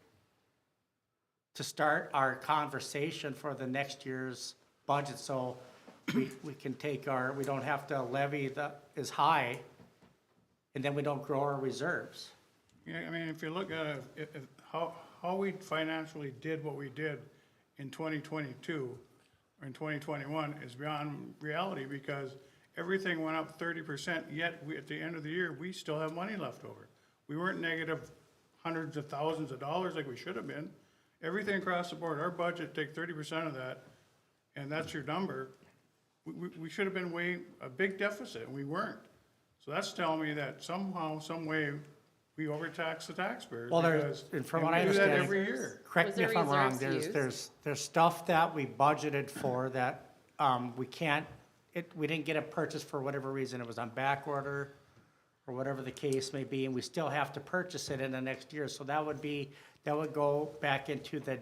to start our conversation for the next year's budget? So we can take we don't have to levy as high, and then we don't grow our reserves. Yeah, I mean, if you look at how we financially did what we did in 2022 or in 2021 is beyond reality, because everything went up 30%, yet at the end of the year, we still have money left over. We weren't negative hundreds of thousands of dollars like we should have been. Everything across the board, our budget, take 30% of that, and that's your number. We should have been a big deficit, and we weren't. So that's telling me that somehow, some way, we overtax the taxpayers. Well, because- and from and what I we do that understand. every year. Correct Was me there if I'm wrong, reserves there's stuff that we budgeted for that, we can't, we didn't get it purchased for whatever reason, it was on back order, or whatever the case may be, and we still have to purchase it in the next year, so that would go back into the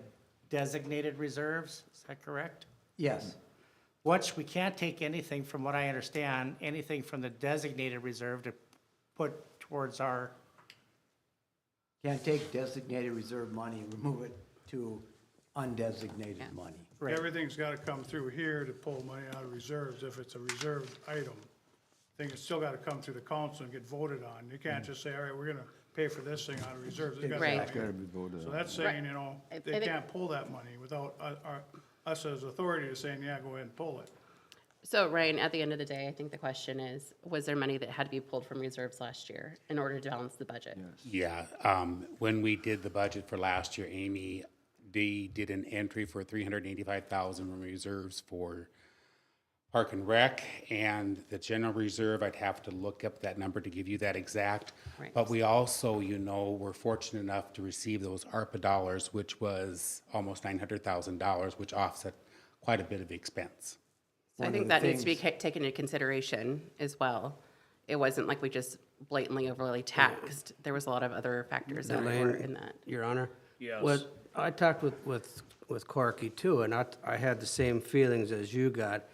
designated reserves, is that correct? Yes, Which we can't take anything, from what I understand, anything from the designated reserve to put towards our, can't take designated reserve money and remove it to undesignated money. right. Everything's gotta come through here to pull money out of reserves if it's a reserved item. I think it's still gotta come through the council and get voted on. You can't just say, all right, we're gonna pay for this thing out of reserves. It's gotta Right. come It's gotta here. be voted So on. that's saying, you know, I they think- can't pull that money without us as authority is saying, yeah, go ahead and pull it. So Ryan, at the end of the day, I think the question is, was there money that had to be pulled from reserves last year in order to balance the budget? Yeah, when we did the budget for last year, Amy, they did an entry for 385,000 from reserves for Park and Rec, and the general reserve, I'd have to look up that number to give you that exact. Right. But we also, you know, were fortunate enough to receive those ARPA dollars, which was almost $900,000, which offset quite a bit of expense. So I One think of the that needs to be things- taken into consideration as well. It wasn't like we just blatantly overly taxed. There was a lot of other factors that were in Elaine, that. Your Honor? Yes. What, I talked with Corky too, and I had the same feelings as you got.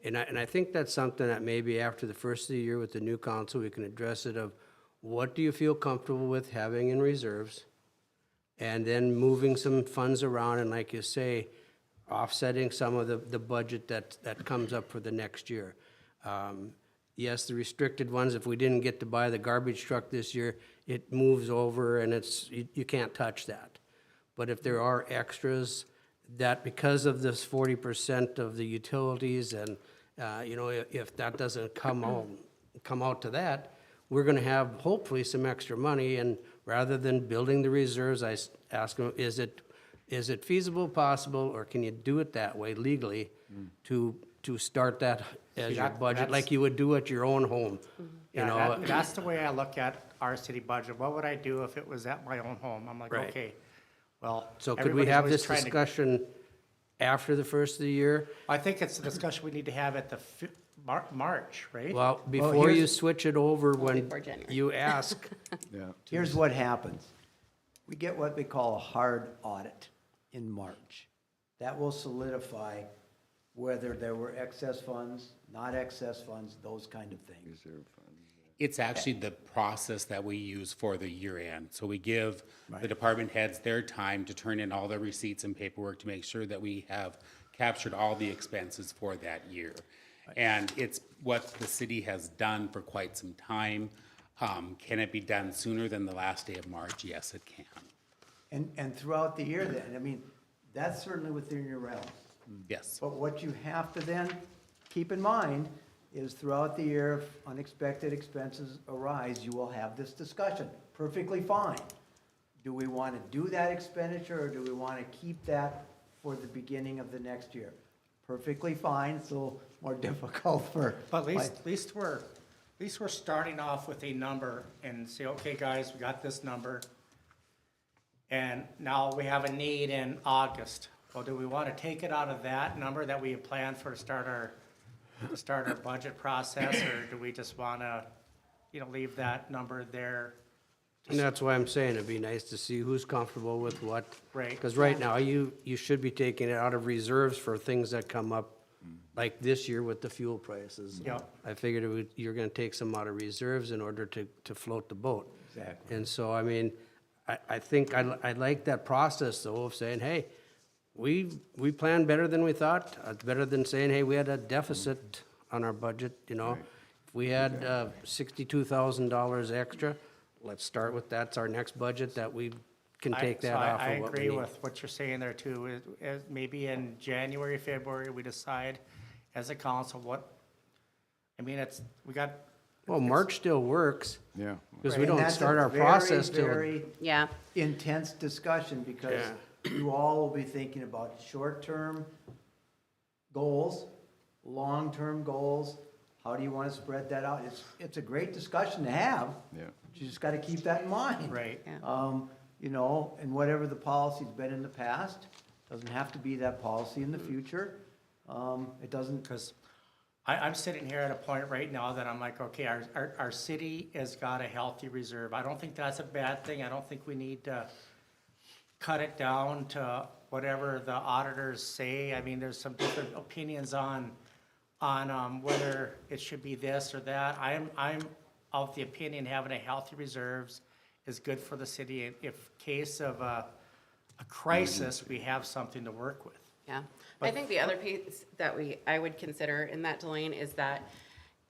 And I think that's something that maybe after the first of the year with the new council, we can address it of, what do you feel comfortable with having in reserves? And then moving some funds around, and like you say, offsetting some of the budget that comes up for the next year. Yes, the restricted ones, if we didn't get to buy the garbage truck this year, it moves over and you can't touch that. But if there are extras, that because of this 40% of the utilities and, you know, if that doesn't come out to that, we're gonna have hopefully some extra money, and rather than building the reserves, I ask them, is it feasible, possible, or can you do it that way legally to start that as See, your that- budget, that's- like you would do at your own home? You Yeah, know, that's the way I look at our city budget. What would I do if it was at my own home? I'm like, Right. okay, well. so could we everybody's have always this trying to- discussion after the first of the year? I think it's a discussion we need to have at the March, right? Well, before you here's- switch it over, when Before January. you ask, Yeah. here's what happens. We get what we call a hard audit in March. That will solidify whether there were excess funds, not excess funds, those kind of things. Reserve funds. It's actually the process that we use for the year end. So we give the department heads their time to turn in all the receipts and paperwork to make sure that we have captured all the expenses for that year. And it's what the city has done for quite some time. Can it be done sooner than the last day of March? Yes, it can. And throughout the year then, I mean, that's certainly within your realm. Yes. But what you have to then keep in mind is throughout the year, if unexpected expenses arise, you will have this discussion. Perfectly fine. Do we want to do that expenditure, or do we want to keep that for the beginning of the next year? Perfectly fine, it's a little more difficult for. But at least we're starting off with a number and say, okay, guys, we got this number. And now we have a need in August. Well, do we want to take it out of that number that we had planned for to start our budget process? Or do we just want to, leave that number there? and that's why I'm saying it'd be nice to see who's comfortable with what. Right. Because right now, you should be taking it out of reserves for things that come up, like this year with the fuel prices. Yep. I figured you're gonna take some out of reserves in order to float the boat. Exactly. And so, I mean, I think I like that process though of saying, hey, we planned better than we thought. It's better than saying, hey, we had a deficit on our budget, you know? If we had $62,000 extra, let's start with, that's our next budget, that we can take that off I of what we agree need. with what you're saying there too. Maybe in January, February, we decide as a council Well, March still works, Yeah. because we And don't that's a start our very, process till. Very Yeah, intense discussion, because you all will be thinking about short-term goals, long-term goals, How do you want to spread that out? It's a great discussion to have. Yeah. You just got to keep that in mind. Right. Yeah. You know, and whatever the policy's been in the past, doesn't have to be that policy in the future. It doesn't, Because I'm sitting here at a point right now that I'm like, okay, our city has got a healthy reserve. I don't think that's a bad thing. I don't think we need to cut it down to whatever the auditors say. I mean, there's some different opinions on whether it should be this or that. I'm of the opinion having a healthy reserves is good for the city. If case of a crisis, we have something to work with. Yeah, I think the other piece that I would consider in that, Delane, is that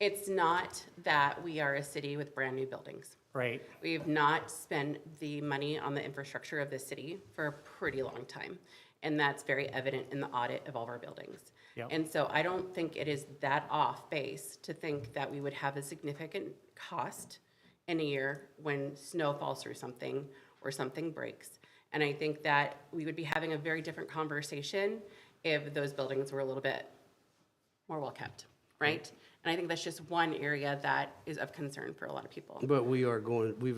it's not that we are a city with brand-new buildings. Right. We've not spent the money on the infrastructure of the city for a pretty long time, and that's very evident in the audit of all of our buildings. Yep. And so I don't think it is that off base to think that we would have a significant cost in a year when snow falls through something or something breaks. And I think that we would be having a very different conversation if those buildings were a little bit more well-kept, right? And I think that's just one area that is of concern for a lot of people. But we're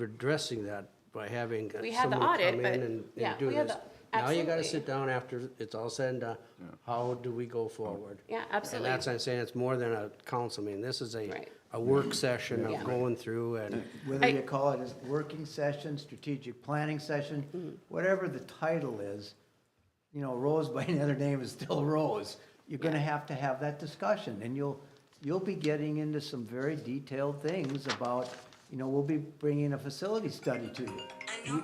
addressing that by having We had the someone audit, come but- in and yeah, do we had this. the- Now you gotta absolutely. sit down after it's all said and done. How do we go forward? Yeah, And absolutely. that's, I'm saying, it's more than a council meeting. This is Right. a work session Yeah. of going through and, whether you call it a working session, strategic planning session, whatever the title is, you know, Rose by another name is still Rose. You're gonna have to have that discussion, and you'll be getting into some very detailed things about, you know, we'll be bringing a facility study to you.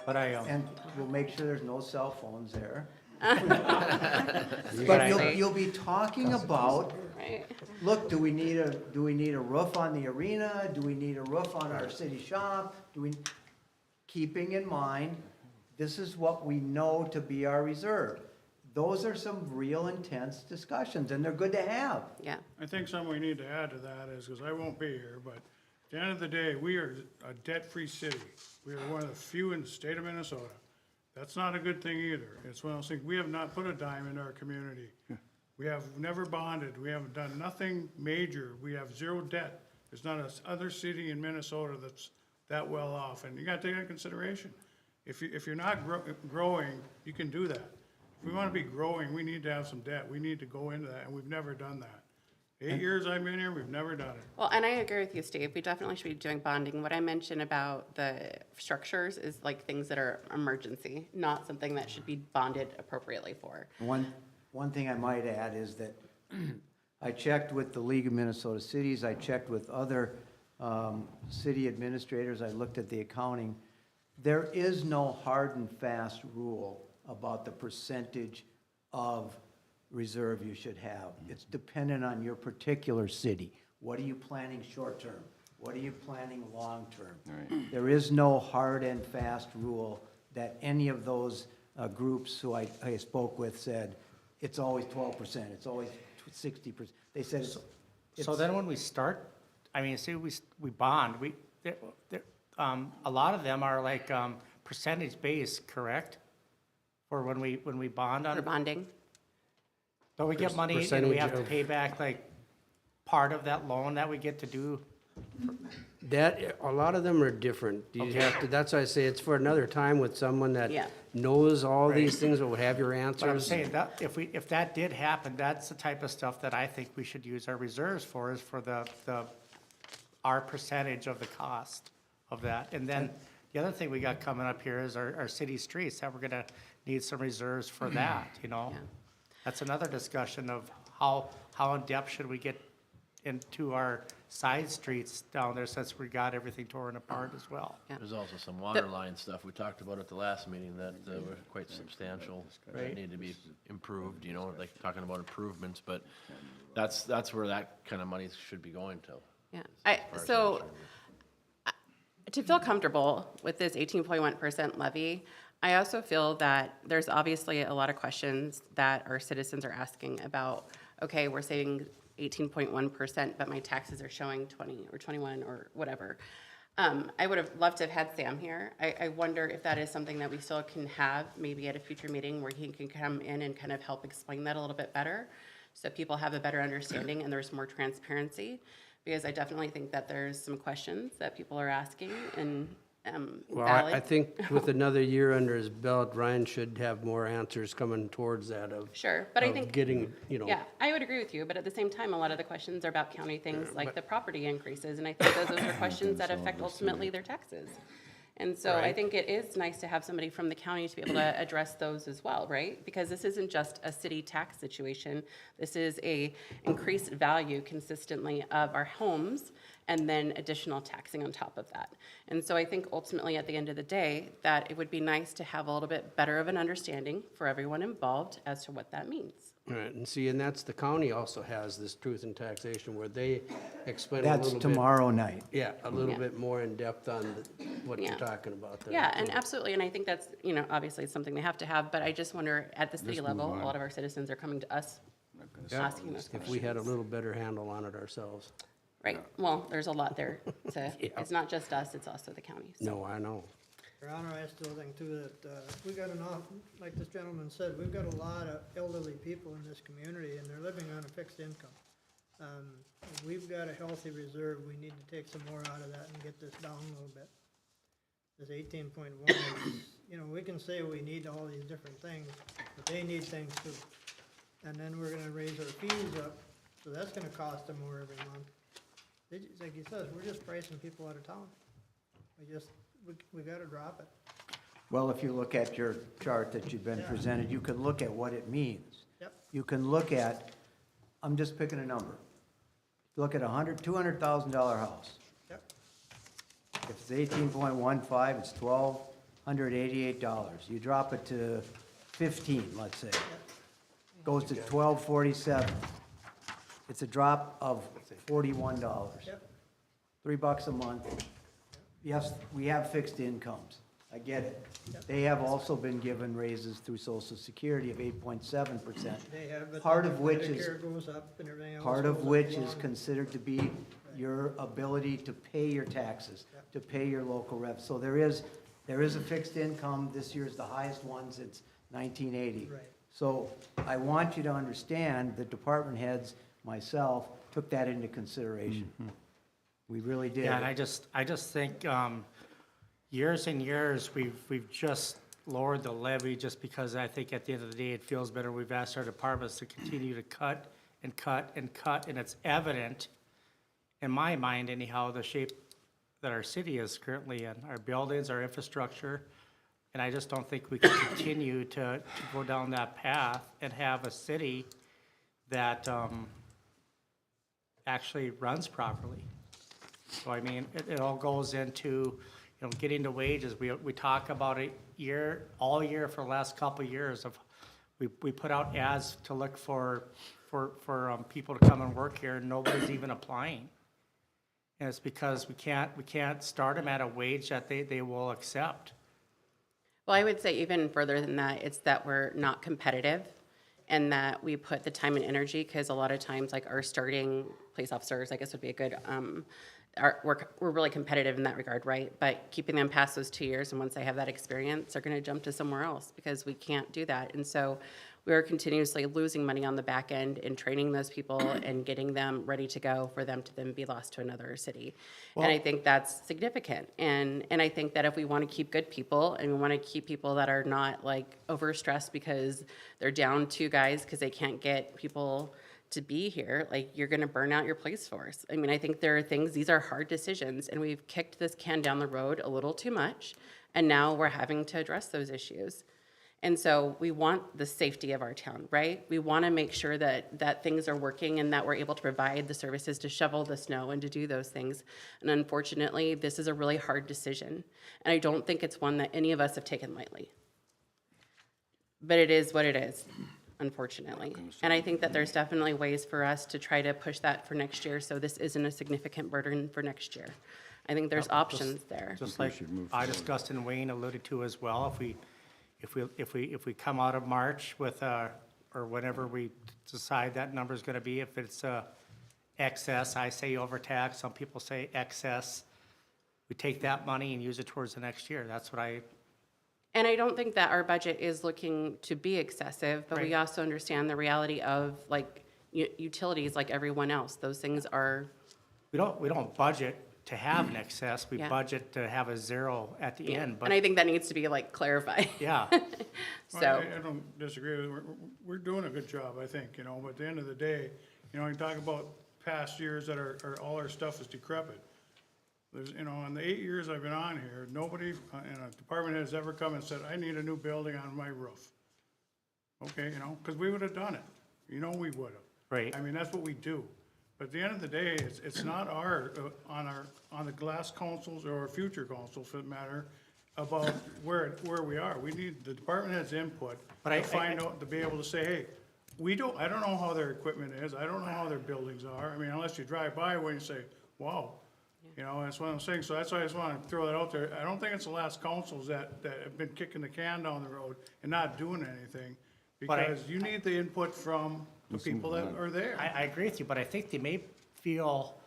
But And we'll make sure there's no cell phones there. But But you'll be talking about, Right. look, do we need a roof on the arena? Do we need a roof on our city shop? Keeping in mind, this is what we know to be our reserve. Those are some real intense discussions, and they're good to have. Yeah. I think something we need to add to that is, because I won't be here, but at the end of the day, we are a debt-free city. We are one of the few in the state of Minnesota. That's not a good thing either. It's one of those things, we have not put a dime into our community. We have never bonded, we haven't done nothing major, we have zero debt. There's not a other city in Minnesota that's that well off, and you gotta take that into consideration. If you're not growing, you can do that. If we wanna be growing, we need to have some debt, we need to go into that, and we've never done that. 8 years I've been here, we've never done it. Well, and I agree with you, Steve. We definitely should be doing bonding. What I mentioned about the structures is like things that are emergency, not something that should be bonded appropriately for. One thing I might add is that I checked with the League of Minnesota Cities, I checked with other city administrators, I looked at the accounting. There is no hard and fast rule about the percentage of reserve you should have. It's dependent on your particular city. What are you planning short-term? What are you planning long-term? Right. There is no hard and fast rule that any of those groups who I spoke with said, it's always 12%, it's always 60%. They said it's. So then when we start, I mean, say we bond, a lot of them are like percentage based, correct? Or when we bond on. For bonding. Don't we get money and we Percentage have to of- pay back like part of that loan that we get to do? that, a lot of them are different. You have to, that's why I say it's for another time with someone that Yeah. knows all these things, or would have your But I'm answers. saying that if that did happen, that's the type of stuff that I think we should use our reserves for, is for our percentage of the cost of that. And then the other thing we got coming up here is our city streets, that we're gonna need some reserves for that, you know? Yeah. That's another discussion of how in depth should we get into our side streets down there, since we got everything torn apart as well. There's also some water line stuff we talked about at the last meeting that were quite substantial, that need to be improved, you know, like talking about improvements, but that's where that kind of money should be going to. Yeah. To feel comfortable with this 18.1% levy, I also feel that there's obviously a lot of questions that our citizens are asking about, okay, we're saving 18.1%, but my taxes are showing 20 or 21 or whatever. I would have loved to have had Sam here. I wonder if that is something that we still can have maybe at a future meeting where he can come in and kind of help explain that a little bit better, so people have a better understanding and there's more transparency, because I definitely think that there's some questions that people are asking and Well, valid. I think with another year under his belt, Ryan should have more answers coming towards that of. Sure, but I of think, getting, yeah, I would agree with you, but at the same time, a lot of the questions are about county things like the property increases, and I think those are questions that affect ultimately their taxes. And so I Right. think it is nice to have somebody from the county to be able to address those as well, right? Because this isn't just a city tax situation. This is a increased value consistently of our homes and then additional taxing on top of that. And so I think ultimately, at the end of the day, that it would be nice to have a little bit better of an understanding for everyone involved as to what that means. Right, and see, and that's, the county also has this truth in taxation where they explain a little That's bit. tomorrow night. Yeah, a little Yeah. bit more in depth on what you're Yeah. talking about there. Yeah, and absolutely, and I think that's, obviously it's something they have to have, but I just wonder, at the city Just level, move a on. lot of our citizens are coming to us Yeah, asking those questions. if we had a little better handle on it ourselves. Right, well, there's a lot there to, Yeah. it's not just us, it's also the county. so. No, I know. Your Honor, I still think too that, we got like this gentleman said, we've got a lot of elderly people in this community and they're living on a fixed income. If we've got a healthy reserve, we need to take some more out of that and get this down a little bit. This 18.1 is, we can say we need all these different things, but they need things too. And then we're gonna raise our fees up, so that's gonna cost them more every month. Like he says, we're just pricing people out of town. We gotta drop it. Well, if you look at your chart that you've been presented, you can look at what it means. Yep. You can look at, I'm just picking a number. Look at $200,000 house. Yep. If it's 18.15, it's $1,288. You drop it to 15, let's say. Goes to 1247. It's a drop of $41. Yep. $3 a month. Yes, we have fixed incomes. I get it. Yep. They have also been given raises through Social Security of 8.7%. They have, but Part then of which is, Medicare goes up and everything else. part of goes up which is along. considered to be your ability to pay your taxes, to pay your local rev. So there is a fixed income. This year's the highest one since 1980. Right. So I want you to understand the department heads, myself, took that into consideration. We really did. Yeah, and I just think, years and years, we've just lowered the levy just because I think at the end of the day, it feels better. We've asked our departments to continue to cut and cut and cut, and it's evident, in my mind anyhow, the shape that our city is currently in, our buildings, our infrastructure, and I just don't think we can continue to go down that path and have a city that actually runs properly. So I mean, it all goes into, getting the wages. We talk about it all year for the last couple of years of, we put out ads to look for people to come and work here, and nobody's even applying. And it's because we can't start them at a wage that they will accept. Well, I would say even further than that, it's that we're not competitive and that we put the time and energy, because a lot of times, like our starting police officers, I guess would be a good, we're really competitive in that regard, right? But keeping them past those 2 years, and once they have that experience, they're gonna jump to somewhere else because we can't do that. And so we are continuously losing money on the back end in training those people and getting them ready to go for them to then be lost to another city. And I think that's significant. And I think that if we want to keep good people and we want to keep people that are not like overstressed because they're down 2 guys because they can't get people to be here, like you're going to burn out your police force. I mean, I think there are things, these are hard decisions, and we've kicked this can down the road a little too much, and now we're having to address those issues. And so we want the safety of our town, right? We want to make sure that things are working and that we're able to provide the services to shovel the snow and to do those things. And unfortunately, this is a really hard decision. And I don't think it's one that any of us have taken lightly. But it is what it is, unfortunately. And I think that there's definitely ways for us to try to push that for next year so this isn't a significant burden for next year. I think there's options there. Just like I discussed and Wayne alluded to as well, if we come out of March with or whenever we decide that number is gonna be, if it's excess, I say overtax, some people say excess, we take that money and use it towards the next year. That's what And I don't think that our budget is looking to be excessive, but we Right. also understand the reality of, like, utilities like everyone else. Those things are, We don't budget to have an excess, we Yeah. budget to have a zero at the end, and I but, think that needs to be like clarified. yeah. Well, So, I don't disagree. We're doing a good job, I think, you know, but at the end of the day, you know, you talk about past years that are all our stuff is decrepit. There's, you know, in the 8 years I've been on here, nobody in a department has ever come and said, I need a new building on my roof. Okay, you know, because we would have done it. You know, we would have. Right. I mean, that's what we do. But at the end of the day, it's not on the glass councils or our future councils, for that matter, about where we are. We need, the department has input But to find out, to be able to say, hey, I don't know how their equipment is, I don't know how their buildings are. I mean, unless you drive by where you say, wow, you know, that's what I'm saying. So that's why I just want to throw that out there. I don't think it's the last councils that have been kicking the can down the road and not doing anything. But Because you need the input from the people that are there. I agree with you, but I think they may feel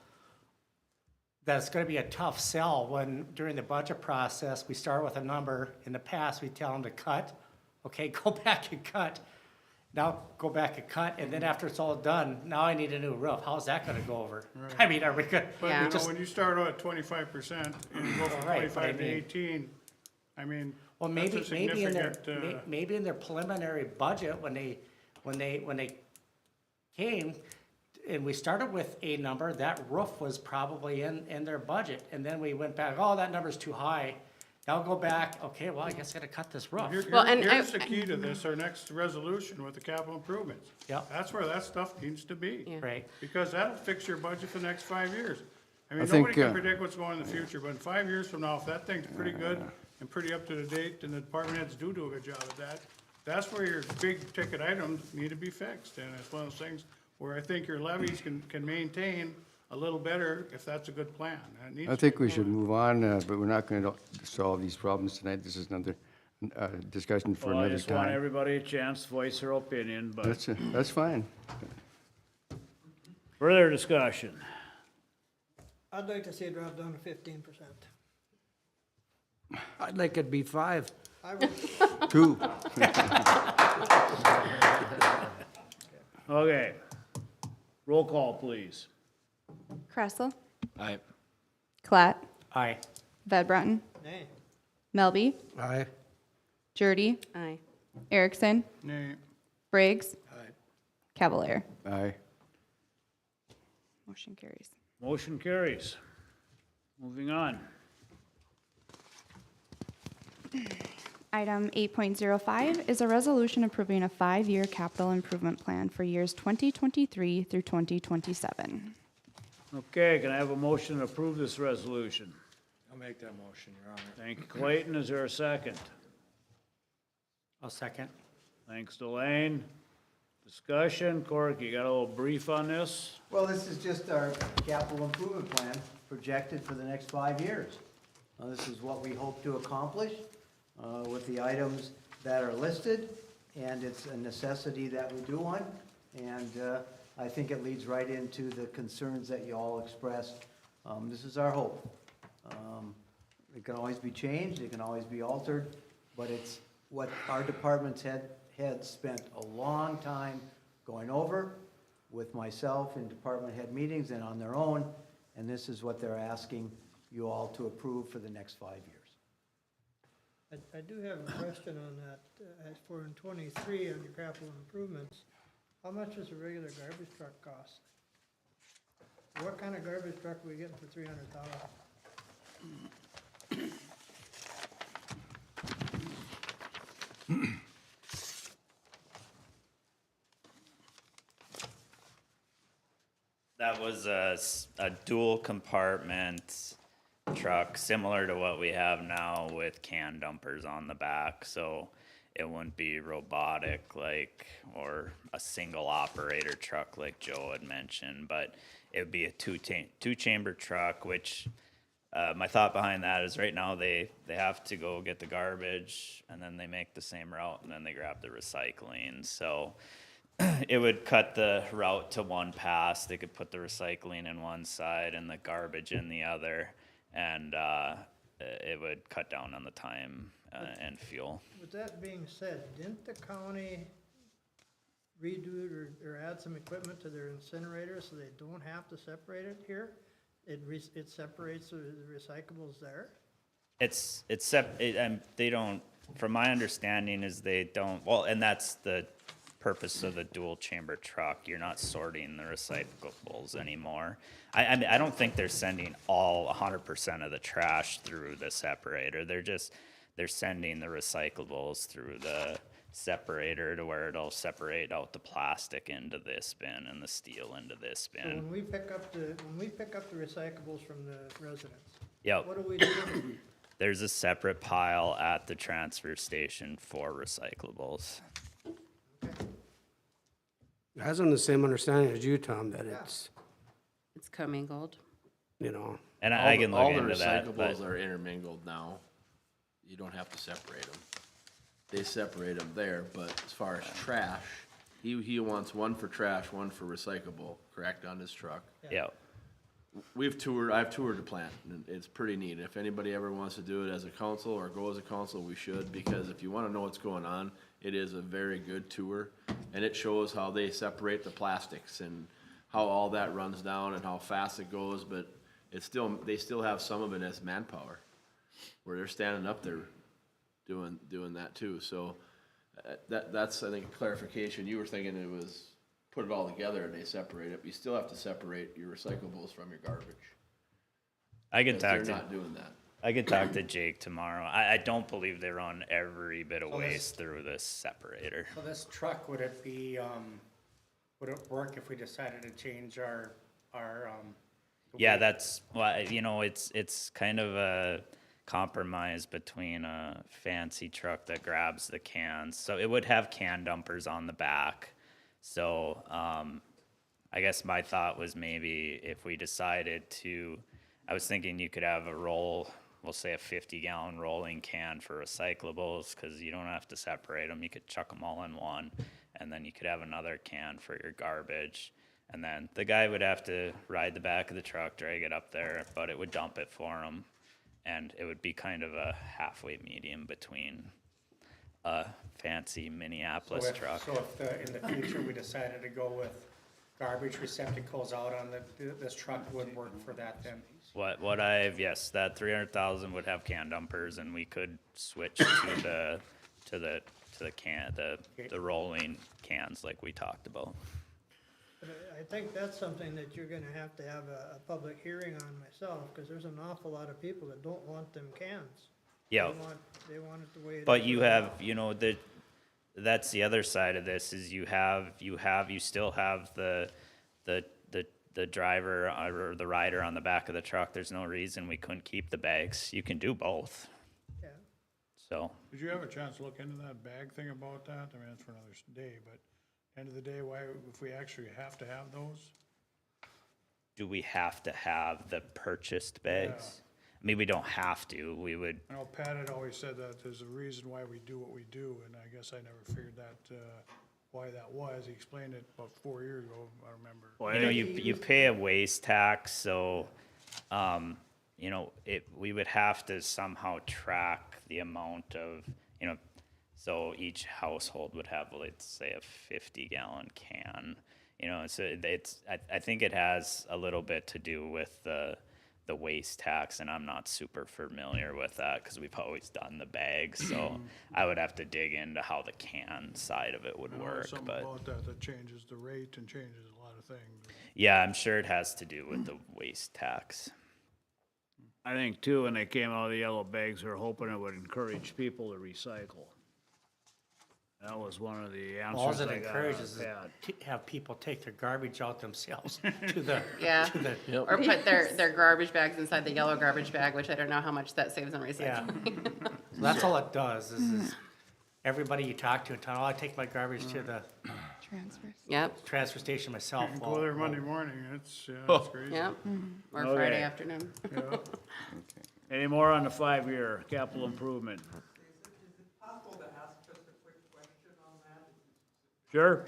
that it's gonna be a tough sell when, during the budget process, we start with a number. In the past, we tell them to cut, okay, go back and cut. Now, go back and cut, and then after it's all done, now I need a new roof. How's that gonna go over? I mean, are we good? But, Yeah. you know, when you start out at 25% and you go from Right, but I 25 to mean- 18, I mean, Well, that's a maybe in their, significant, maybe in their preliminary budget, when they came, and we started with a number, that roof was probably in their budget, and then we went back, oh, that number's too high. Now go back, okay, well, I guess I gotta cut this roof. Well, and here's the key to this, our next resolution with the capital improvements. Yep. That's where that stuff needs to be. Yeah. Right. Because that'll fix your budget for the next 5 years. I mean, I think, nobody can predict what's going in the future, but in 5 years from now, if that thing's pretty good and pretty up to the date, and the department heads do a good job at that, that's where your big ticket items need to be fixed. And it's one of those things where I think your levies can maintain a little better if that's a good plan. And it needs I to think be. we should move on, but we're not going to solve these problems tonight. This is another discussion for Well, I another just want time. everybody a chance to voice their opinion, but That's fine. further discussion. I'd like to see it drop down to 15%. I'd like it to be 5. I would, 2. Okay. Roll call, please. Kressel, Aye. Klatt, Aye. Ved Brenton, nay. Aye. Melby, Jurdy, aye. Erickson, Nay. Briggs, Cavalier. Aye. Motion carries. Motion carries. Moving on. Item 8.05 is a resolution approving a 5-year capital improvement plan for years 2023 through 2027. Okay, can I have a motion to approve this resolution? I'll make that motion, Your Honor. Thank you, Clayton. Is there a second? I'll second. Thanks, Delane. Discussion. Cork, you got a little brief on this? Well, this is just our capital improvement plan projected for the next 5 years. This is what we hope to accomplish with the items that are listed, and it's a necessity that we do one. And I think it leads right into the concerns that you all expressed. This is our hope. It can always be changed, it can always be altered, but it's what our departments had spent a long time going over with myself in department head meetings and on their own, and this is what they're asking you all to approve for the next 5 years. I do have a question on that. As for in 23 on your capital improvements, how much does a regular garbage truck cost? What kind of garbage truck are we getting for 300,000? That was a dual compartment truck, similar to what we have now with can dumpers on the back. So it wouldn't be robotic or a single operator truck like Joe had mentioned, but it would be a two chamber truck, which my thought behind that is right now they have to go get the garbage and then they make the same route and then they grab the recycling. So it would cut the route to one pass. They could put the recycling in one side and the garbage in the other, and it would cut down on the time and fuel. With that being said, didn't the county redo or add some equipment to their incinerator so they don't have to separate it here? It separates the recyclables there? They don't, from my understanding is they don't, well, and that's the purpose of the dual chamber truck. You're not sorting the recyclables anymore. I don't think they're sending all 100% of the trash through the separator. They're sending the recyclables through the separator to where it'll separate out the plastic into this bin and the steel into this So bin. when we pick up the recyclables from the residents, Yep. what do we do? There's a separate pile at the transfer station for recyclables. I was on the same understanding as you, Tom, that it's, It's commingled. you know, And I can look All the into that, but recyclables are intermingled now. You don't have to separate them. They separate them there, but as far as trash, he wants one for trash, one for recyclable, correct, on his truck? yeah. I've toured the plant, and it's pretty neat. If anybody ever wants to do it as a council or go as a council, we should, because if you wanna know what's going on, it is a very good tour. And it shows how they separate the plastics and how all that runs down and how fast it goes, but they still have some of it as manpower, where they're standing up there doing that too. So, that's, I think, clarification. You were thinking it was put it all together and they separate it, but you still have to separate your recyclables from your garbage. I can 'Cause talk they're to, not doing that. I could talk to Jake tomorrow. I don't believe they run every bit of waste through this separator. So this truck, would it work if we decided to change our? Yeah, that's why, it's kind of a compromise between a fancy truck that grabs the cans. So it would have can dumpers on the back. So, I guess my thought was maybe if we decided to, I was thinking you could have we'll say a 50-gallon rolling can for recyclables, because you don't have to separate them. You could chuck them all in one, and then you could have another can for your garbage. And then the guy would have to ride the back of the truck, drag it up there, but it would dump it for him. And it would be kind of a halfway medium between a fancy Minneapolis truck. So if in the future we decided to go with garbage receptacles out on this truck, would work for that then? Yes, that 300,000 would have can dumpers, and we could switch to the rolling cans like we talked about. But I think that's something that you're gonna have to have a public hearing on myself, because there's an awful lot of people that don't want them cans. Yeah. They want it the way it is. But you have, that's the other side of this, is you still have the driver or the rider on the back of the truck. There's no reason we couldn't keep the bags. You can do both. Yeah. So, Did you have a chance to look into that bag thing about that? I mean, it's for another day, but end of the day, why, if we actually have to have those? do we have to have the purchased bags? I mean, we don't have to. We would, I know Pat had always said that there's a reason why we do what we do, and I guess I never figured that, why that was. He explained it about 4 years ago, I remember. well, you pay a waste tax, so, we would have to somehow track the amount of, so each household would have, let's say, a 50-gallon can. So I think it has a little bit to do with the waste tax, and I'm not super familiar with that because we've always done the bags. So I would have to dig into how the can side of it would I know work. there's something But about that changes the rate and changes a lot of things. yeah, I'm sure it has to do with the waste tax. I think too, when they came out of the yellow bags, they're hoping it would encourage people to recycle. That was one of the All answers it I got encourages on is Pat. to have people take their garbage out themselves to the. Yeah, to the- or put their garbage bags inside the yellow garbage bag, which I don't know how much that saves on Yeah. recycling. So that's all it does, is everybody you talk to in town, I take my garbage to the Transfers. Yep, transfer station myself. You can go there Monday morning, it's crazy. yep, or Okay. Friday afternoon. Yeah. Any more on the 5-year capital improvement? Sure.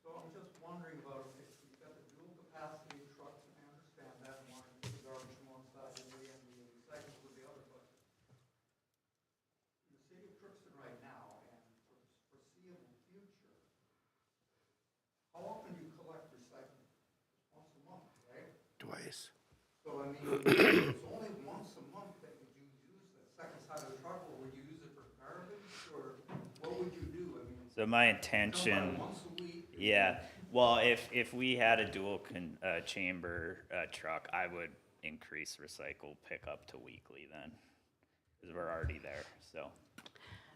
So I'm just wondering about if you've got the dual capacity trucks, and I understand that one, the garbage from one side and the recycling with the other, but in the city of Crookston right now, and for the foreseeable future, I mean, it's only once a month that would you use the second side of the truck, or would you use it for garbage, or what would you do? I mean, So my intention, once a week? yeah, well, if we had a dual chamber truck, I would increase recycle pickup to weekly then, because we're already there, so.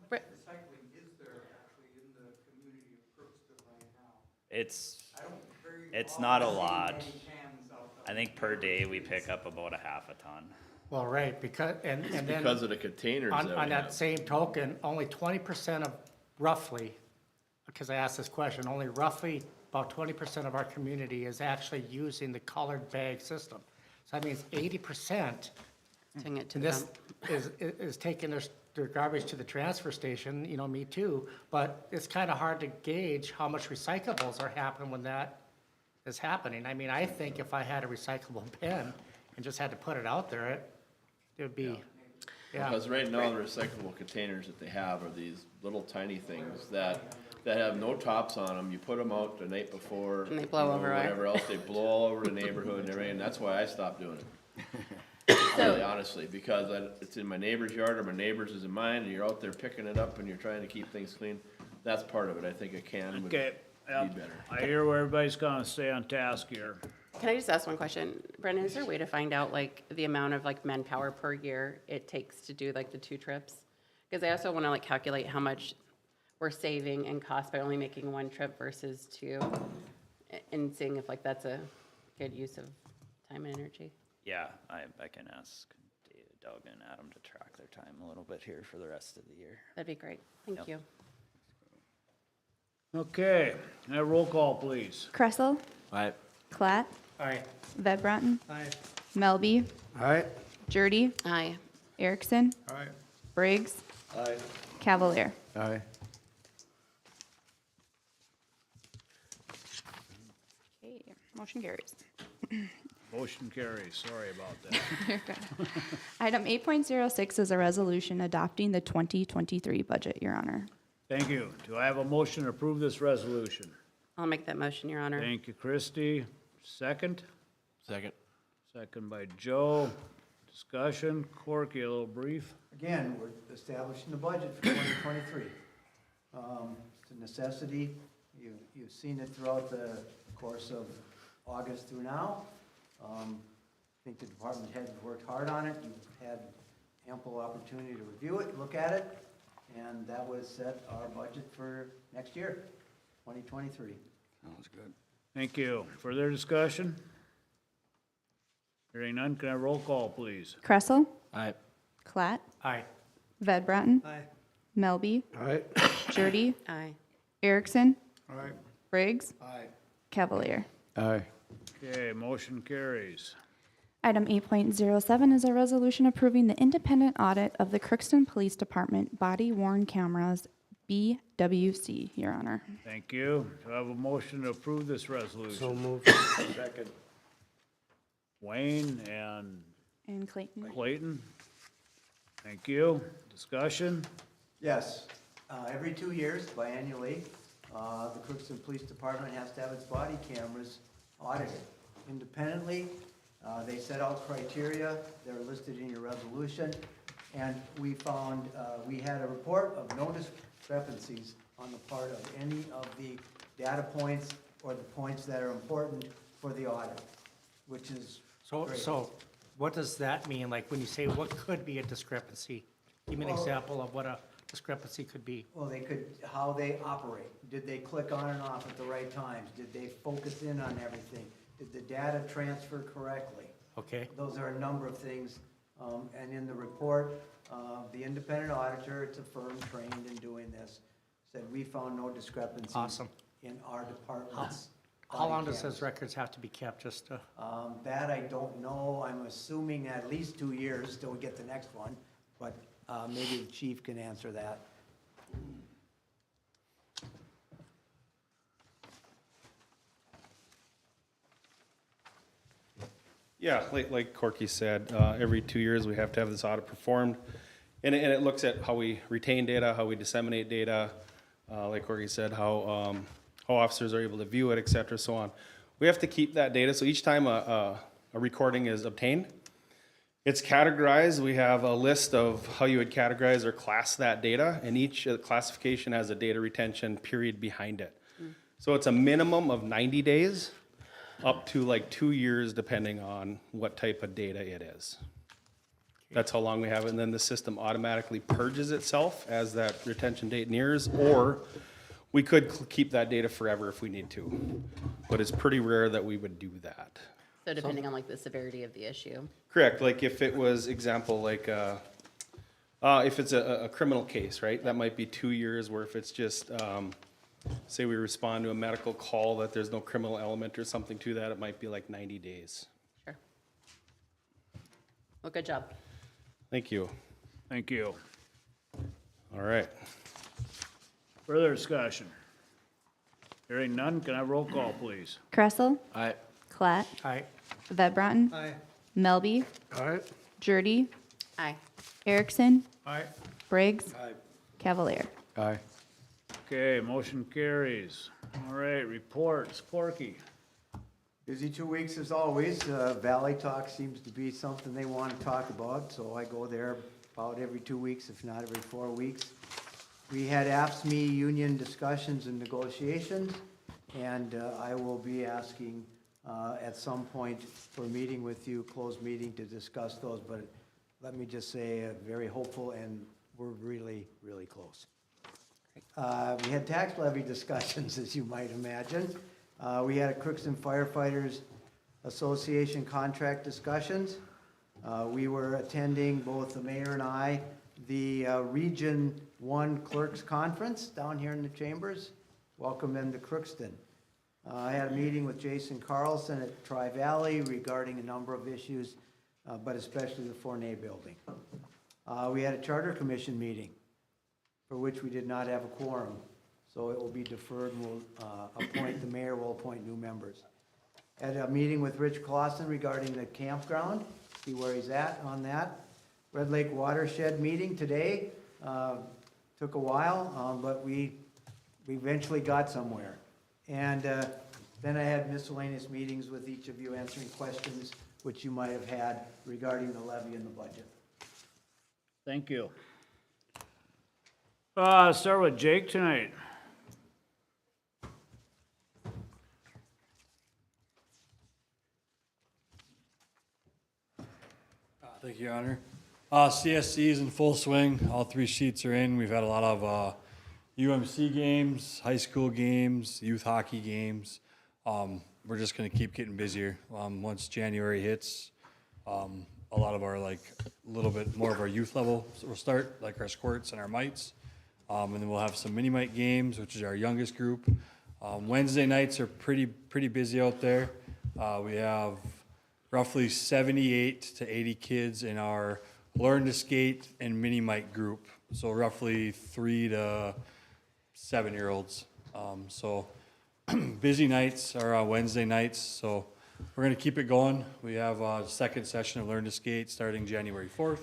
Brett- Recycling is there actually in the community of Crookston right now? It's not a lot. I think per day we pick up about a half a ton. Well, right, because, and then. Because of the containers that we On that have. same token, only 20% of, roughly, because I asked this question, only roughly about 20% of our community is actually using the colored bag system. So that means 80%, Taking it to and the this dump. is taking their garbage to the transfer station, you know, me too. But it's kind of hard to gauge how much recyclables are happening when that is happening. I mean, I think if I had a recyclable bin and just had to put it out there, it would be, yeah. Because right now, the recyclable containers that they have are these little tiny things that have no tops on them. You put them out the night before. And they blow you know, over, right? Whatever else, they blow all over the neighborhood and everything, and that's why I stopped doing it. Really, honestly, because it's in my neighbor's yard, or my neighbor's is in mine, and you're out there picking it up and you're trying to keep things clean. That's part of it. I think a can would be Okay, yep. better. I hear where everybody's gonna stay on task here. Can I just ask one question? Brendan, is there a way to find out like the amount of like manpower per year it takes to do like the 2 trips? Because I also want to like calculate how much we're saving in cost by only making 1 trip versus 2, and seeing if like that's a good use of time and energy. Yeah, I can ask Doug and Adam to track their time a little bit here for the rest of the year. That'd be great. Thank Yep. you. Okay, now roll call, please. Kressel, Aye. Klatt, Aye. Vedbranton, Aye. Melby, All right? Jurdy, Aye. Erickson, All right, Briggs, Aye. Cavalier. Aye. Okay, motion carries. Motion carries, sorry about that. You're good. Item 8.06 is a resolution adopting the 2023 budget, Your Honor. Thank you. Do I have a motion to approve this resolution? I'll make that motion, Your Honor. Thank you, Christie. Second? Second. Second by Joe. Discussion, Corky, a little brief. Again, we're establishing the budget for 2023. It's a necessity. You've seen it throughout the course of August through now. I think the department heads worked hard on it. You've had ample opportunity to review it, look at it, and that was set our budget for next year, 2023. Sounds good. Thank you. Further discussion? Hearing none, can I roll call, please? Kressel, Aye. Klatt, Aye. Vedbranton, Aye. Melby, All right? Jurdy, Aye. Erickson, all right. Briggs, Aye. Cavalier. Aye. Okay, motion carries. Item 8.07 is a resolution approving the independent audit of the Crookston Police Department body worn cameras, BWC, Your Honor. Thank you. Do I have a motion to approve this resolution? So moved. Second. Wayne and And Clayton. Clayton? Thank you. Discussion? Yes, every 2 years, biannually, the Crookston Police Department has to have its body cameras audited independently. They set out criteria, they're listed in your resolution, and we found, we had a report of no discrepancies on the part of any of the data points or the points that are important for the audit, which is great. So what does that mean? Like when you say what could be a discrepancy? Give me an Well- example of what a discrepancy could be. Well, they could, how they operate. Did they click on and off at the right times? Did they focus in on everything? Did the data transfer correctly? Okay, Those are a number of things. And in the report, the independent auditor, it's a firm trained in doing this, said we found no discrepancies Awesome. in our department's how body long does cameras. those records have to be kept, just to? That I don't know. I'm assuming at least 2 years till we get the next one, but maybe the chief can answer that. Yeah, like Corky said, every 2 years we have to have this audit performed. And it looks at how we retain data, how we disseminate data, like Corky said, how officers are able to view it, et cetera, so on. We have to keep that data, so each time a recording is obtained, It's categorized. We have a list of how you would categorize or class that data, and each classification has a data retention period behind it. So it's a minimum of 90 days, up to like 2 years, depending on what type of data it is. That's how long we have it, and then the system automatically purges itself as that retention date nears, or we could keep that data forever if we need to. But it's pretty rare that we would do that. So depending on like the severity of the issue. Correct, like if it was, example, like, if it's a criminal case, right, that might be 2 years, where if it's just, say we respond to a medical call that there's no criminal element or something to that, it might be like 90 days. Sure. Well, good job. Thank you. Thank you. All right. Further discussion? Hearing none, can I have roll call, please? Kressel. Aye. Klatt. Aye. Vedbron. Aye. Melby. Aye. Jurdy. Aye. Erickson. Aye. Briggs. Aye. Cavalier. Aye. Okay, motion carries. All right, reports, Corky. Busy 2 weeks as always. Valley Talk seems to be something they want to talk about, so I go there about every 2 weeks, if not every 4 weeks. We had AFSCME union discussions and negotiations, and I will be asking at some point for a meeting with you, closed meeting, to discuss those, but let me just say, very hopeful, and we're really, really close. We had tax levy discussions, as you might imagine. We had a Crookston Firefighters Association contract discussions. We were attending, both the mayor and I, the Region 1 Clerks Conference down here in the chambers. Welcome into Crookston. I had a meeting with Jason Carlson at Tri-Valley regarding a number of issues, but especially the Fournet building. We had a Charter Commission meeting, for which we did not have a quorum, so it will be deferred, and we'll the mayor will appoint new members. Had a meeting with Rich Clausen regarding the campground, see where he's at on that. Red Lake Watershed meeting today, took a while, but we eventually got somewhere. And then I had miscellaneous meetings with each of you, answering questions which you might have had regarding the levy and the budget. Thank you. Start with Jake tonight. Thank you, Your Honor. CSC is in full swing. All 3 sheets are in. We've had a lot of UMC games, high school games, youth hockey games. We're just going to keep getting busier. Once January hits, a lot of our, like, a little bit more of our youth level will start, like our squirts and our mites. And then we'll have some mini mite games, which is our youngest group. Wednesday nights are pretty busy out there. We have roughly 78 to 80 kids in our Learn to Skate and mini mite group. So roughly 3 to 7-year-olds. So busy nights are Wednesday nights. So we're going to keep it going. We have a second session of Learn to Skate starting January 4th.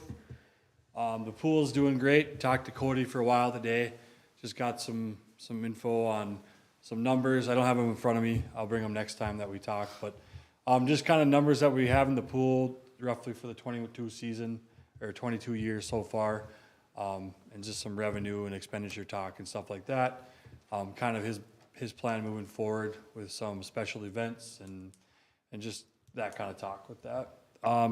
The pool's doing great. Talked to Cody for a while today. Just got some info on some numbers. I don't have them in front of me. I'll bring them next time that we talk. But just kind of numbers that we have in the pool, roughly for the 22 season, or 22 years so far. And just some revenue and expenditure talk and stuff like that. Kind of his plan moving forward with some special events and just that kind of talk with that.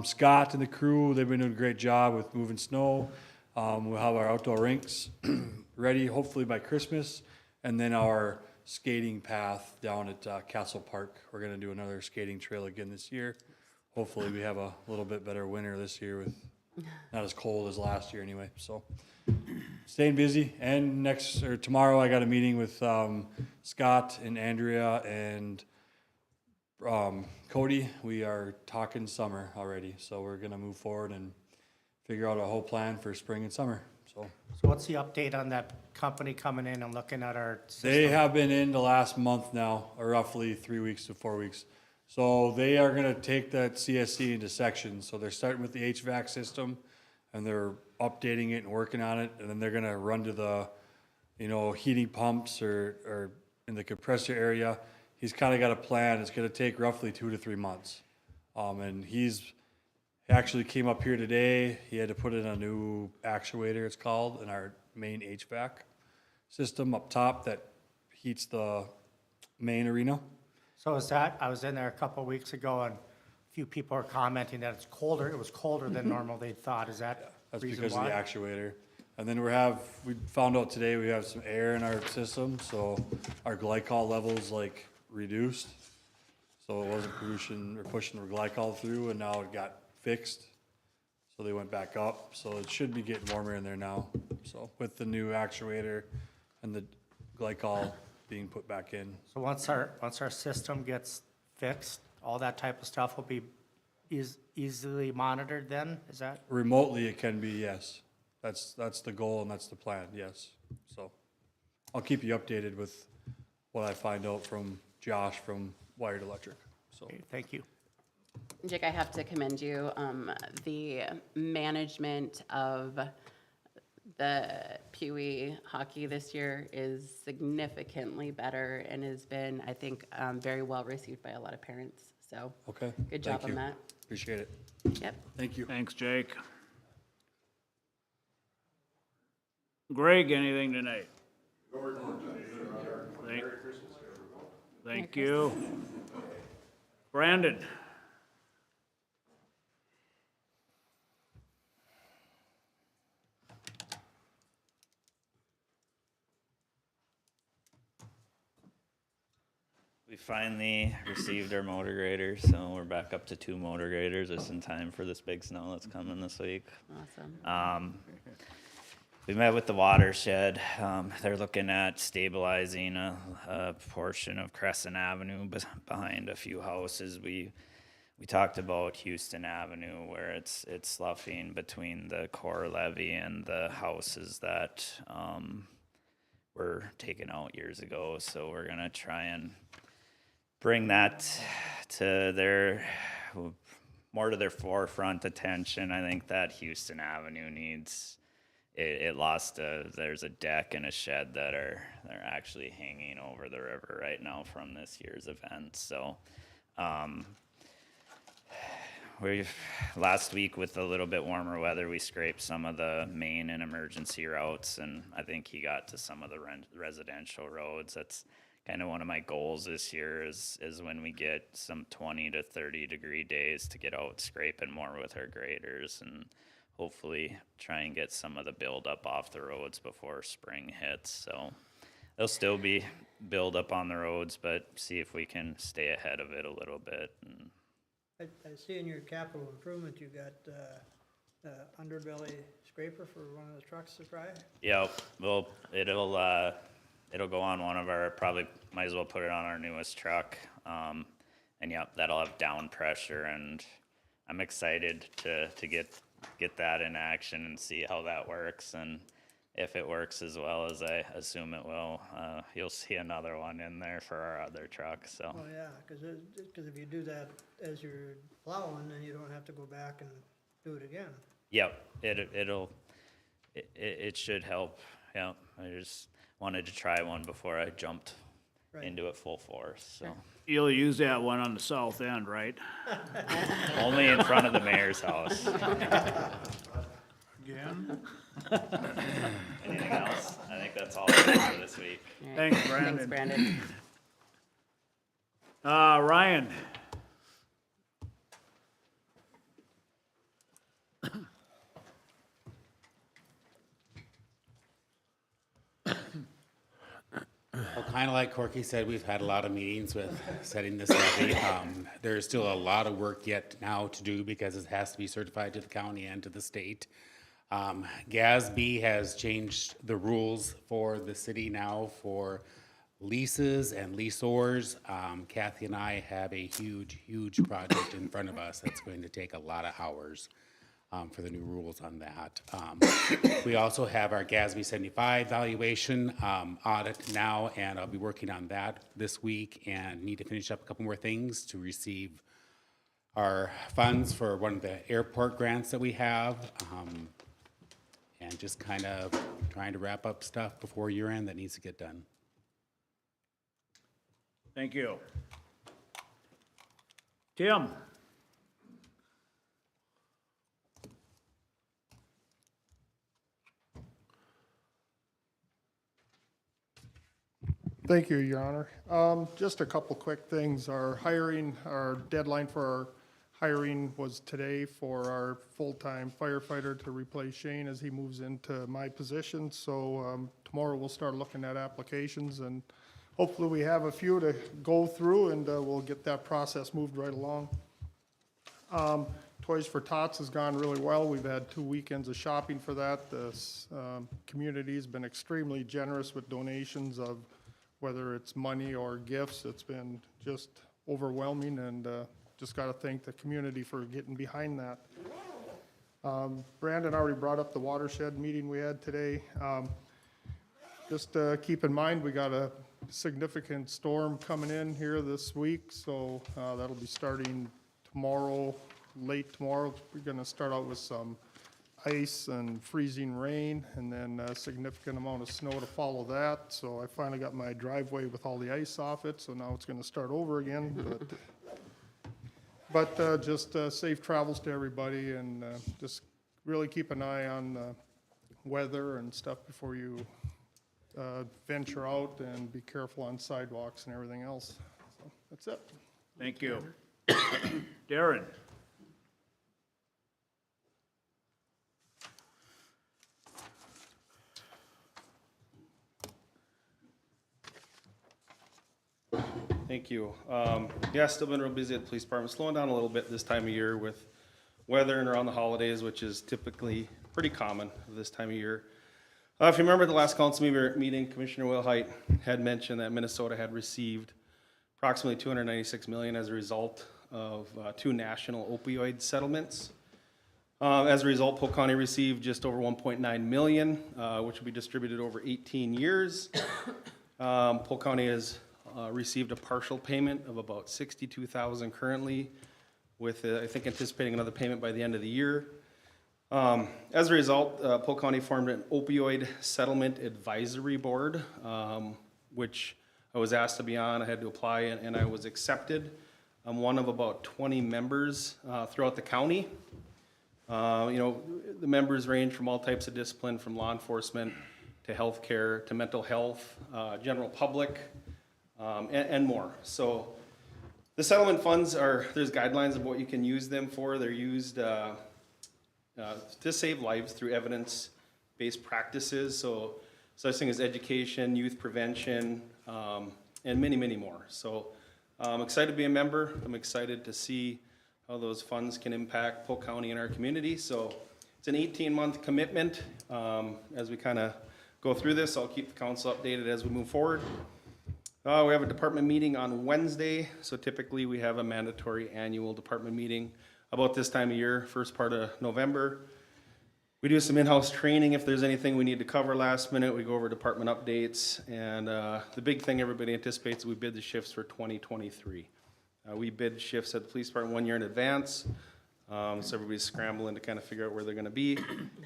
Scott and the crew, they've been doing a great job with moving snow. We'll have our outdoor rinks ready hopefully by Christmas. And then our skating path down at Castle Park. We're going to do another skating trail again this year. Hopefully we have a little bit better winter this year with not as cold as last year anyway. So staying busy. And tomorrow I got a meeting with Scott and Andrea and Cody. We are talking summer already. So we're going to move forward and figure out a whole plan for spring and summer. So what's the update on that company coming in and looking at our system? They have been in the last month now, or roughly 3 weeks to 4 weeks. So they are going to take that CSC into sections. So they're starting with the HVAC system, and they're updating it and working on it, and then they're going to run to the, heating pumps or in the compressor area. He's kind of got a plan. It's going to take roughly 2 to 3 months, and he's He actually came up here today. He had to put in a new actuator, it's called, in our main HVAC system up top that heats the main arena. So is that, I was in there a couple of weeks ago and a few people are commenting that it's colder, it was colder than normal, they thought. Is that That's reason because of the why? actuator. And then we found out today we have some air in our system, so our glycol levels like reduced. So it wasn't pushing the glycol through, and now it got fixed. So they went back up, so it should be getting warmer in there now. So with the new actuator and the glycol being put back in. So once our system gets fixed, all that type of stuff will be easily monitored then, is that? Remotely, it can be, yes. That's the goal and that's the plan, yes. So I'll keep you updated with what I find out from Josh from Wired Electric, so. Okay, thank you. Jake, I have to commend you. The management of the Pee Wee hockey this year is significantly better and has been, I think, very well received by a lot of parents. So Okay. good job Thank on you. that. Appreciate it. Yep. Thank you. Thanks, Jake. Greg, anything tonight? Thank you. Brandon? We finally received our motor grader, so we're back up to 2 motor graders just in time for this big snow that's coming this week. Awesome. We met with the watershed. They're looking at stabilizing a portion of Crescent Avenue behind a few houses. We talked about Houston Avenue where it's sloughing between the core levee and the houses that were taken out years ago. So we're gonna try and bring that to more to their forefront attention. I think that Houston Avenue needs. It lost there's a deck and a shed they're actually hanging over the river right now from this year's event. So last week with a little bit warmer weather, we scraped some of the main and emergency routes, and I think he got to some of the residential roads. That's kind of one of my goals this year is when we get some 20 to 30 degree days to get out scraping more with our graders and hopefully try and get some of the buildup off the roads before spring hits. So there'll still be buildup on the roads, but see if we can stay ahead of it a little bit. And I see in your capital improvement, you got the underbelly scraper for one of the trucks to try. yeah, well, it'll go on one of our, probably might as well put it on our newest truck. And yeah, that'll have down pressure, and I'm excited to get that in action and see how that works. And if it works as well as I assume it will, you'll see another one in there for our other truck. So Oh, yeah, because if you do that as you're plowing, then you don't have to go back and do it again. yep, it should help. Yeah, I just wanted to try one before I jumped into it full force. So You'll use that one on the south end, right? only in front of the mayor's house. Again? Anything else? I think that's all I have for this week. All right. Thanks, Brandon. Thanks, Brandon. Ryan? Well, kind of like Corky said, we've had a lot of meetings with setting this levy. There's still a lot of work yet now to do because it has to be certified to the county and to the state. GASB has changed the rules for the city now for leases and leaseors. Kathy and I have a huge project in front of us that's going to take a lot of hours for the new rules on that. We also have our GASB 75 valuation audit now, and I'll be working on that this week and need to finish up a couple more things to receive our funds for one of the airport grants that we have. And just kind of trying to wrap up stuff before year end that needs to get done. Thank you. Tim? Thank you, Your Honor. Just a couple quick things. Our deadline for our hiring was today for our full-time firefighter to replace Shane as he moves into my position. So tomorrow we'll start looking at applications, and hopefully we have a few to go through, and we'll get that process moved right along. Toys for Tots has gone really well. We've had 2 weekends of shopping for that. The community's been extremely generous with donations of whether it's money or gifts. It's been just overwhelming, and just got to thank the community for getting behind that. Brandon already brought up the watershed meeting we had today. Just keep in mind, we got a significant storm coming in here this week, so that'll be starting tomorrow, late tomorrow. We're going to start out with some ice and freezing rain, and then a significant amount of snow to follow that. So I finally got my driveway with all the ice off it, so now it's going to start over again. But just safe travels to everybody, and just really keep an eye on the weather and stuff before you venture out, and be careful on sidewalks and everything else. So that's it. Thank you. Darren? Thank you. Yeah, still been real busy at the police department, slowing down a little bit this time of year with weather and around the holidays, which is typically pretty common this time of year. If you remember at the last council meeting, Commissioner Wilhite had mentioned that Minnesota had received approximately $296 million as a result of 2 national opioid settlements. As a result, Polk County received just over $1.9 million, which will be distributed over 18 years. Polk County has received a partial payment of about $62,000 currently, with I think anticipating another payment by the end of the year. As a result, Polk County formed an opioid settlement advisory board, which I was asked to be on. I had to apply, and I was accepted. I'm one of about 20 members throughout the county. The members range from all types of discipline, from law enforcement to healthcare to mental health, general public, and more. So the settlement funds there's guidelines of what you can use them for. They're used to save lives through evidence-based practices. So such things as education, youth prevention, and many, many more. So I'm excited to be a member. I'm excited to see how those funds can impact Polk County and our community. So it's an 18-month commitment. As we kind of go through this, I'll keep the council updated as we move forward. We have a department meeting on Wednesday. So typically we have a mandatory annual department meeting about this time of year, first part of November. We do some in-house training if there's anything we need to cover last minute. We go over department updates, and the big thing everybody anticipates is we bid the shifts for 2023. We bid shifts at the police department 1 year in advance, so everybody's scrambling to kind of figure out where they're going to be.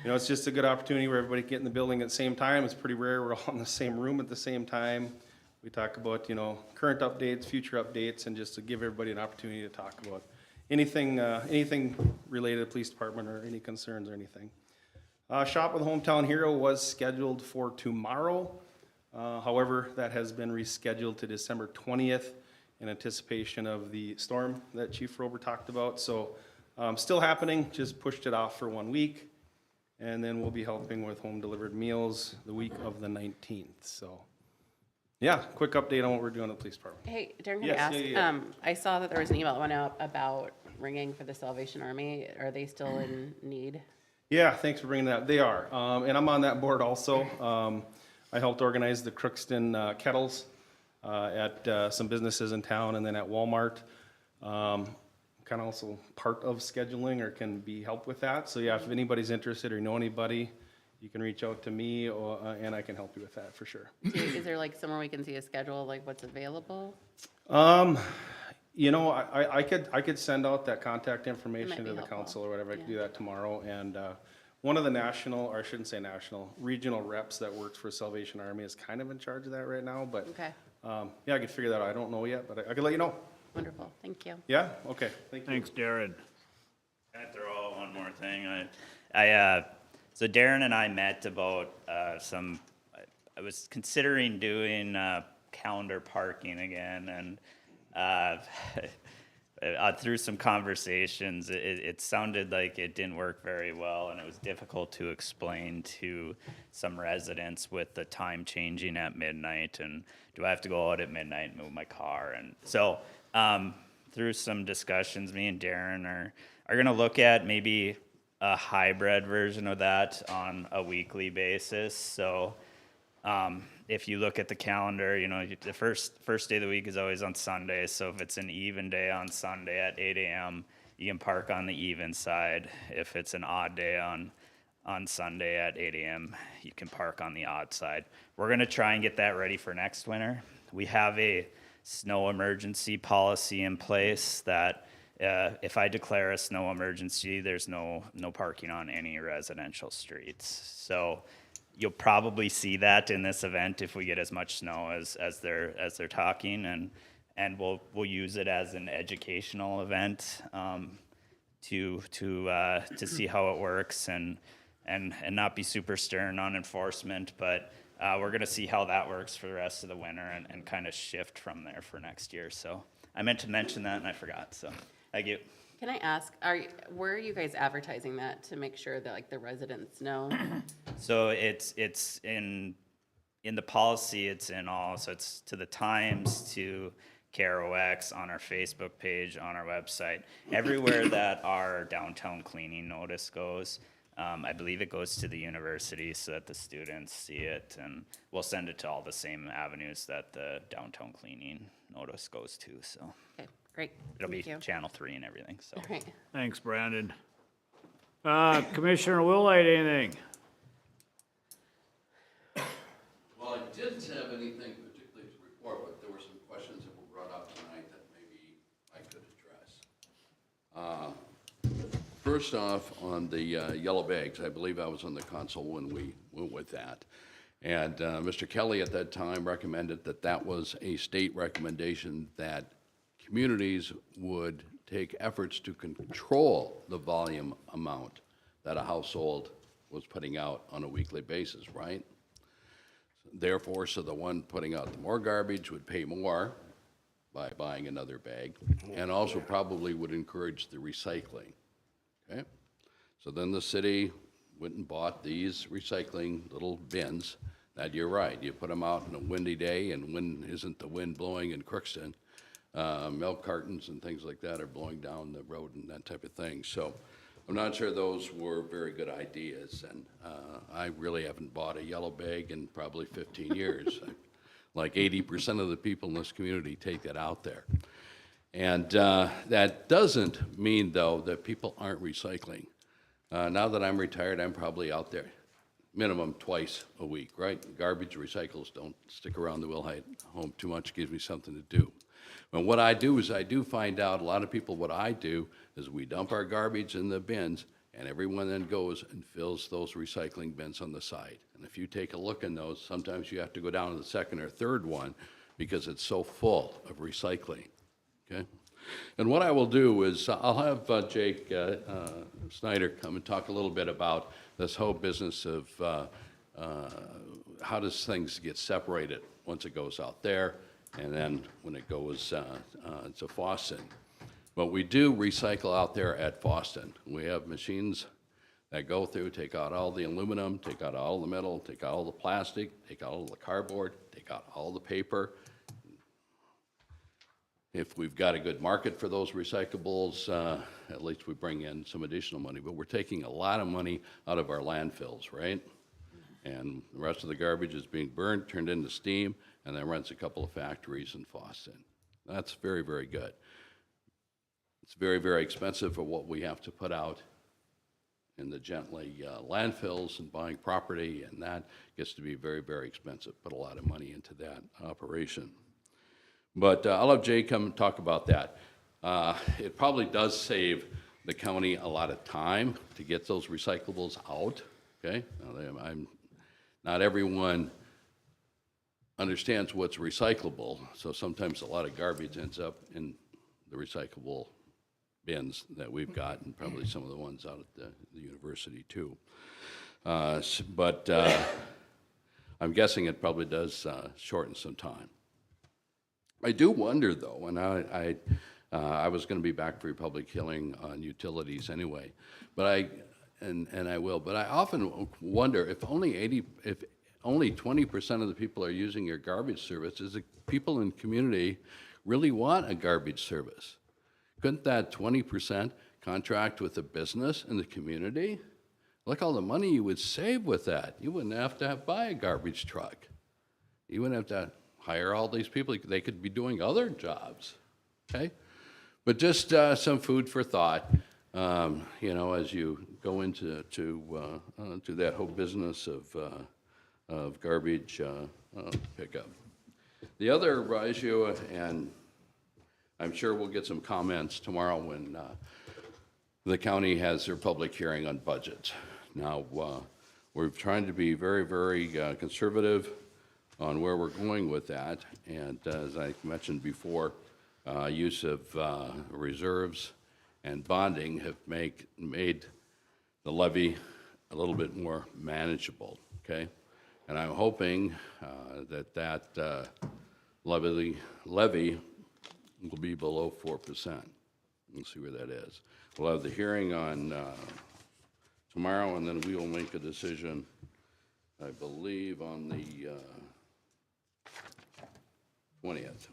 It's just a good opportunity where everybody can get in the building at the same time. It's pretty rare we're all in the same room at the same time. We talk about current updates, future updates, and just to give everybody an opportunity to talk about anything related to the police department or any concerns or anything. Shop with Hometown Hero was scheduled for tomorrow. However, that has been rescheduled to December 20th in anticipation of the storm that Chief Rober talked about. So still happening, just pushed it off for 1 week. And then we'll be helping with home delivered meals the week of the 19th. So yeah, quick update on what we're doing at the police department. Hey, Darren, can Yes, I ask? yeah. I saw that there was an email that went out about ringing for the Salvation Army. Are they still in need? Yeah, thanks for bringing that. They are, and I'm on that board also. I helped organize the Crookston kettles at some businesses in town, and then at Walmart. Kind of also part of scheduling or can be help with that. So yeah, if anybody's interested or know anybody, you can reach out to me, and I can help you with that for sure. Is there like somewhere we can see a schedule, like what's available? I could send out that contact information to the council or whatever. I could do that tomorrow. And one of the national, or I shouldn't say national, regional reps that works for Salvation Army is kind of in charge of that right now. But Okay. Yeah, I could figure that out. I don't know yet, but I could let you know. Wonderful, thank you. Yeah. Okay. Thank you. Thanks, Darren. Can I throw out one more thing? So Darren and I met about I was considering doing calendar parking again, and through some conversations, it sounded like it didn't work very well, and it was difficult to explain to some residents with the time changing at midnight, and do I have to go out at midnight and move my car? And so through some discussions, me and Darren are going to look at maybe a hybrid version of that on a weekly basis. So if you look at the calendar, you know, the first day of the week is always on Sunday. So if it's an even day on Sunday at 8 a.m., you can park on the even side. If it's an odd day on Sunday at 8 a.m., you can park on the odd side. We're going to try and get that ready for next winter. We have a snow emergency policy in place that if I declare a snow emergency, there's no parking on any residential streets. So you'll probably see that in this event if we get as much snow as they're talking, and we'll use it as an educational event to see how it works and not be super stern on enforcement, but we're going to see how that works for the rest of the winter and kind of shift from there for next year. So I meant to mention that and I forgot. So thank you. Can I ask, where are you guys advertising that to make sure that like the residents know? So it's in the policy, it's in all, so it's to the Times, to KROX, on our Facebook page, on our website, everywhere that our downtown cleaning notice goes. I believe it goes to the university so that the students see it, and we'll send it to all the same avenues that the downtown cleaning notice goes to, so. Okay, great. It'll be Thank you. Channel 3 and everything, so. All right. Thanks, Brandon. Commissioner Willite, anything? Well, I didn't have anything particularly to report, but there were some questions that were brought up tonight that maybe I could address. First off, on the yellow bags, I believe I was on the council when we went with that. And Mr. Kelly at that time recommended that that was a state recommendation, that communities would take efforts to control the volume amount that a household was putting out on a weekly basis, right? Therefore, so the one putting out the more garbage would pay more by buying another bag, and also probably would encourage the recycling, okay? So then the city went and bought these recycling little bins. That you're right, you put them out on a windy day, and when isn't the wind blowing in Crookston, milk cartons and things like that are blowing down the road and that type of thing. So I'm not sure those were very good ideas, and I really haven't bought a yellow bag in probably 15 years. Like 80% of the people in this community take that out there. And that doesn't mean, though, that people aren't recycling. Now that I'm retired, I'm probably out there minimum twice a week, right? Garbage recycles don't stick around the Wilhite home too much, gives me something to do. But what I do is I do find out, a lot of people, what I do is we dump our garbage in the bins, and everyone then goes and fills those recycling bins on the side. And if you take a look in those, sometimes you have to go down to the second or third one because it's so full of recycling, okay? And what I will do is I'll have Jake Snyder come and talk a little bit about this whole business of how does things get separated once it goes out there and then when it goes to Foston. But we do recycle out there at Foston. We have machines that go through, take out all the aluminum, take out all the metal, take out all the plastic, take out all the cardboard, take out all the paper. If we've got a good market for those recyclables, at least we bring in some additional money. But we're taking a lot of money out of our landfills, right? And the rest of the garbage is being burned, turned into steam, and then runs a couple of factories in Foston. That's very, very good. It's very, very expensive for what we have to put out in the gently landfills and buying property, and that gets to be very, very expensive. Put a lot of money into that operation. But I'll have Jay come and talk about that. It probably does save the county a lot of time to get those recyclables out, okay? Not everyone understands what's recyclable, so sometimes a lot of garbage ends up in the recyclable bins that we've got, and probably some of the ones out at the university too. But I'm guessing it probably does shorten some time. I do wonder, though, and I was going to be back for a public hearing on utilities anyway, but I will, but I often wonder if only 20% of the people are using your garbage service, is the people in the community really want a garbage service? Couldn't that 20% contract with a business in the community? Look all the money you would save with that. You wouldn't have to buy a garbage truck. You wouldn't have to hire all these people. They could be doing other jobs, okay? But just some food for thought, you know, as you go into to that whole business of garbage pickup. The other issue, and I'm sure we'll get some comments tomorrow when the county has their public hearing on budgets. Now, we're trying to be very, very conservative on where we're going with that, and as I mentioned before, use of reserves and bonding have made the levy a little bit more manageable, okay? And I'm hoping that levy will be below 4%. We'll see where that is. We'll have the hearing on tomorrow, and then we will make a decision, I believe, on the 20th.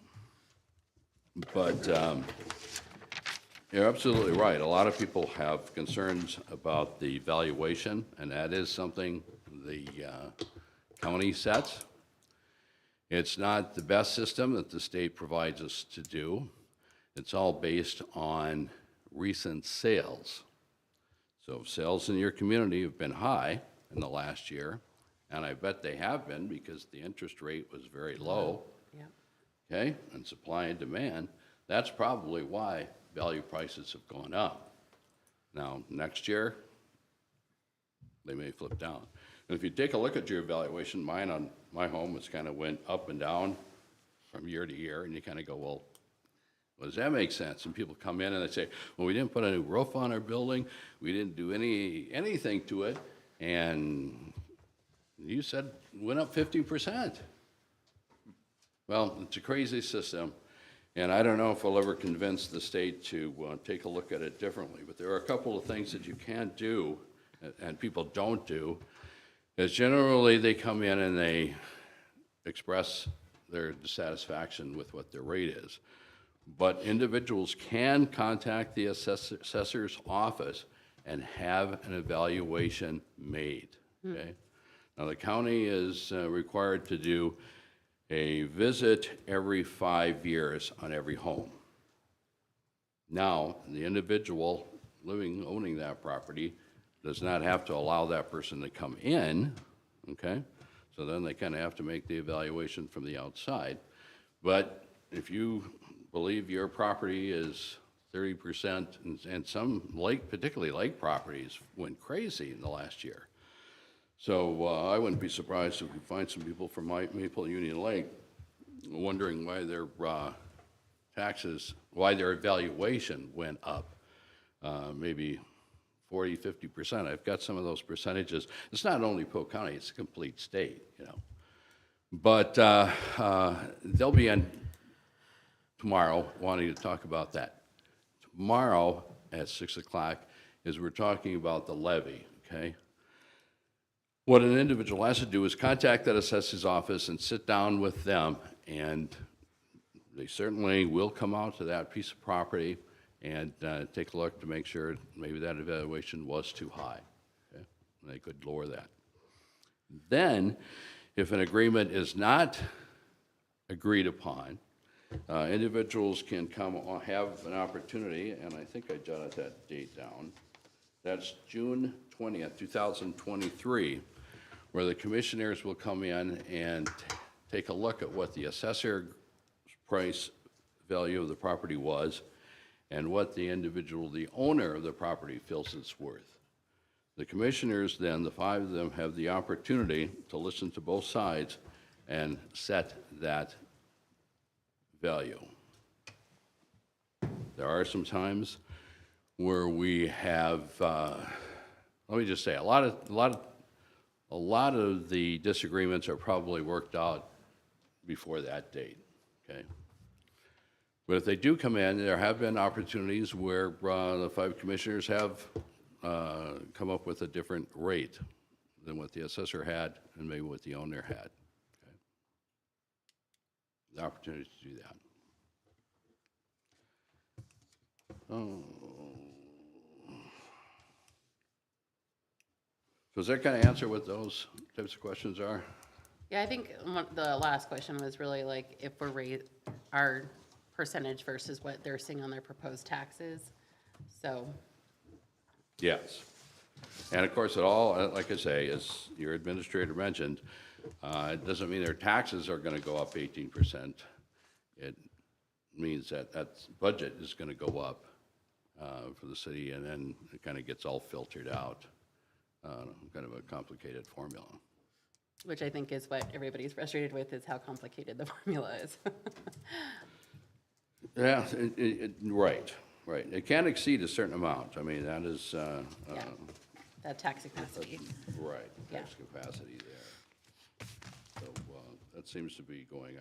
But you're absolutely right. A lot of people have concerns about the valuation, and that is something the county sets. It's not the best system that the state provides us to do. It's all based on recent sales. So if sales in your community have been high in the last year, and I bet they have been because the interest rate was very low, okay, and supply and demand, that's probably why value prices have gone up. Now, next year, they may flip down. And if you take a look at your valuation, mine on my home, it's kind of went up and down from year to year, and you kind of go, well, does that make sense? And people come in and they say, well, we didn't put a new roof on our building, we didn't do anything to it, and you said it went up 50%. Well, it's a crazy system, and I don't know if I'll ever convince the state to take a look at it differently, but there are a couple of things that you can't do, and people don't do, is generally they come in and they express their dissatisfaction with what their rate is. But individuals can contact the assessor's office and have an evaluation made, okay? Now, the county is required to do a visit every 5 years on every home. Now, the individual owning that property does not have to allow that person to come in, okay? So then they kind of have to make the evaluation from the outside. But if you believe your property is 30%, and some particularly lake properties went crazy in the last year. So I wouldn't be surprised if we find some people from Maple Union Lake wondering why their taxes, why their evaluation went up, maybe 40, 50%. I've got some of those percentages. It's not only Polk County, it's a complete state, you know. But they'll be in tomorrow wanting to talk about that. Tomorrow at 6 o'clock is we're talking about the levy, okay? What an individual has to do is contact that assessor's office and sit down with them, and they certainly will come out to that piece of property and take a look to make sure maybe that evaluation was too high, okay? And they could lower that. Then, if an agreement is not agreed upon, individuals can come have an opportunity, and I think I jotted that date down. That's June 20th, 2023, where the commissioners will come in and take a look at what the assessor price value of the property was and what the individual, the owner of the property, feels it's worth. The commissioners then, the 5 of them, have the opportunity to listen to both sides and set that value. There are some times where we have, let me just say, a lot of the disagreements are probably worked out before that date, okay? But if they do come in, there have been opportunities where the 5 commissioners have come up with a different rate than what the assessor had and maybe what the owner had. Okay? The opportunity to do that. Oh. So does that kind of answer what those types of questions are? Yeah, I think the last question was really like if we're our percentage versus what they're seeing on their proposed taxes. So, Yes. And of course, it all, like I say, as your administrator mentioned, it doesn't mean their taxes are going to go up 18%. It means that that budget is going to go up for the city, and then it kind of gets all filtered out. Kind of a complicated formula. which I think is what everybody's frustrated with, is how complicated the formula is. Yeah, right. It can exceed a certain amount. I mean, that is, That tax capacity. right, Yeah. tax capacity there. So, that seems to be going,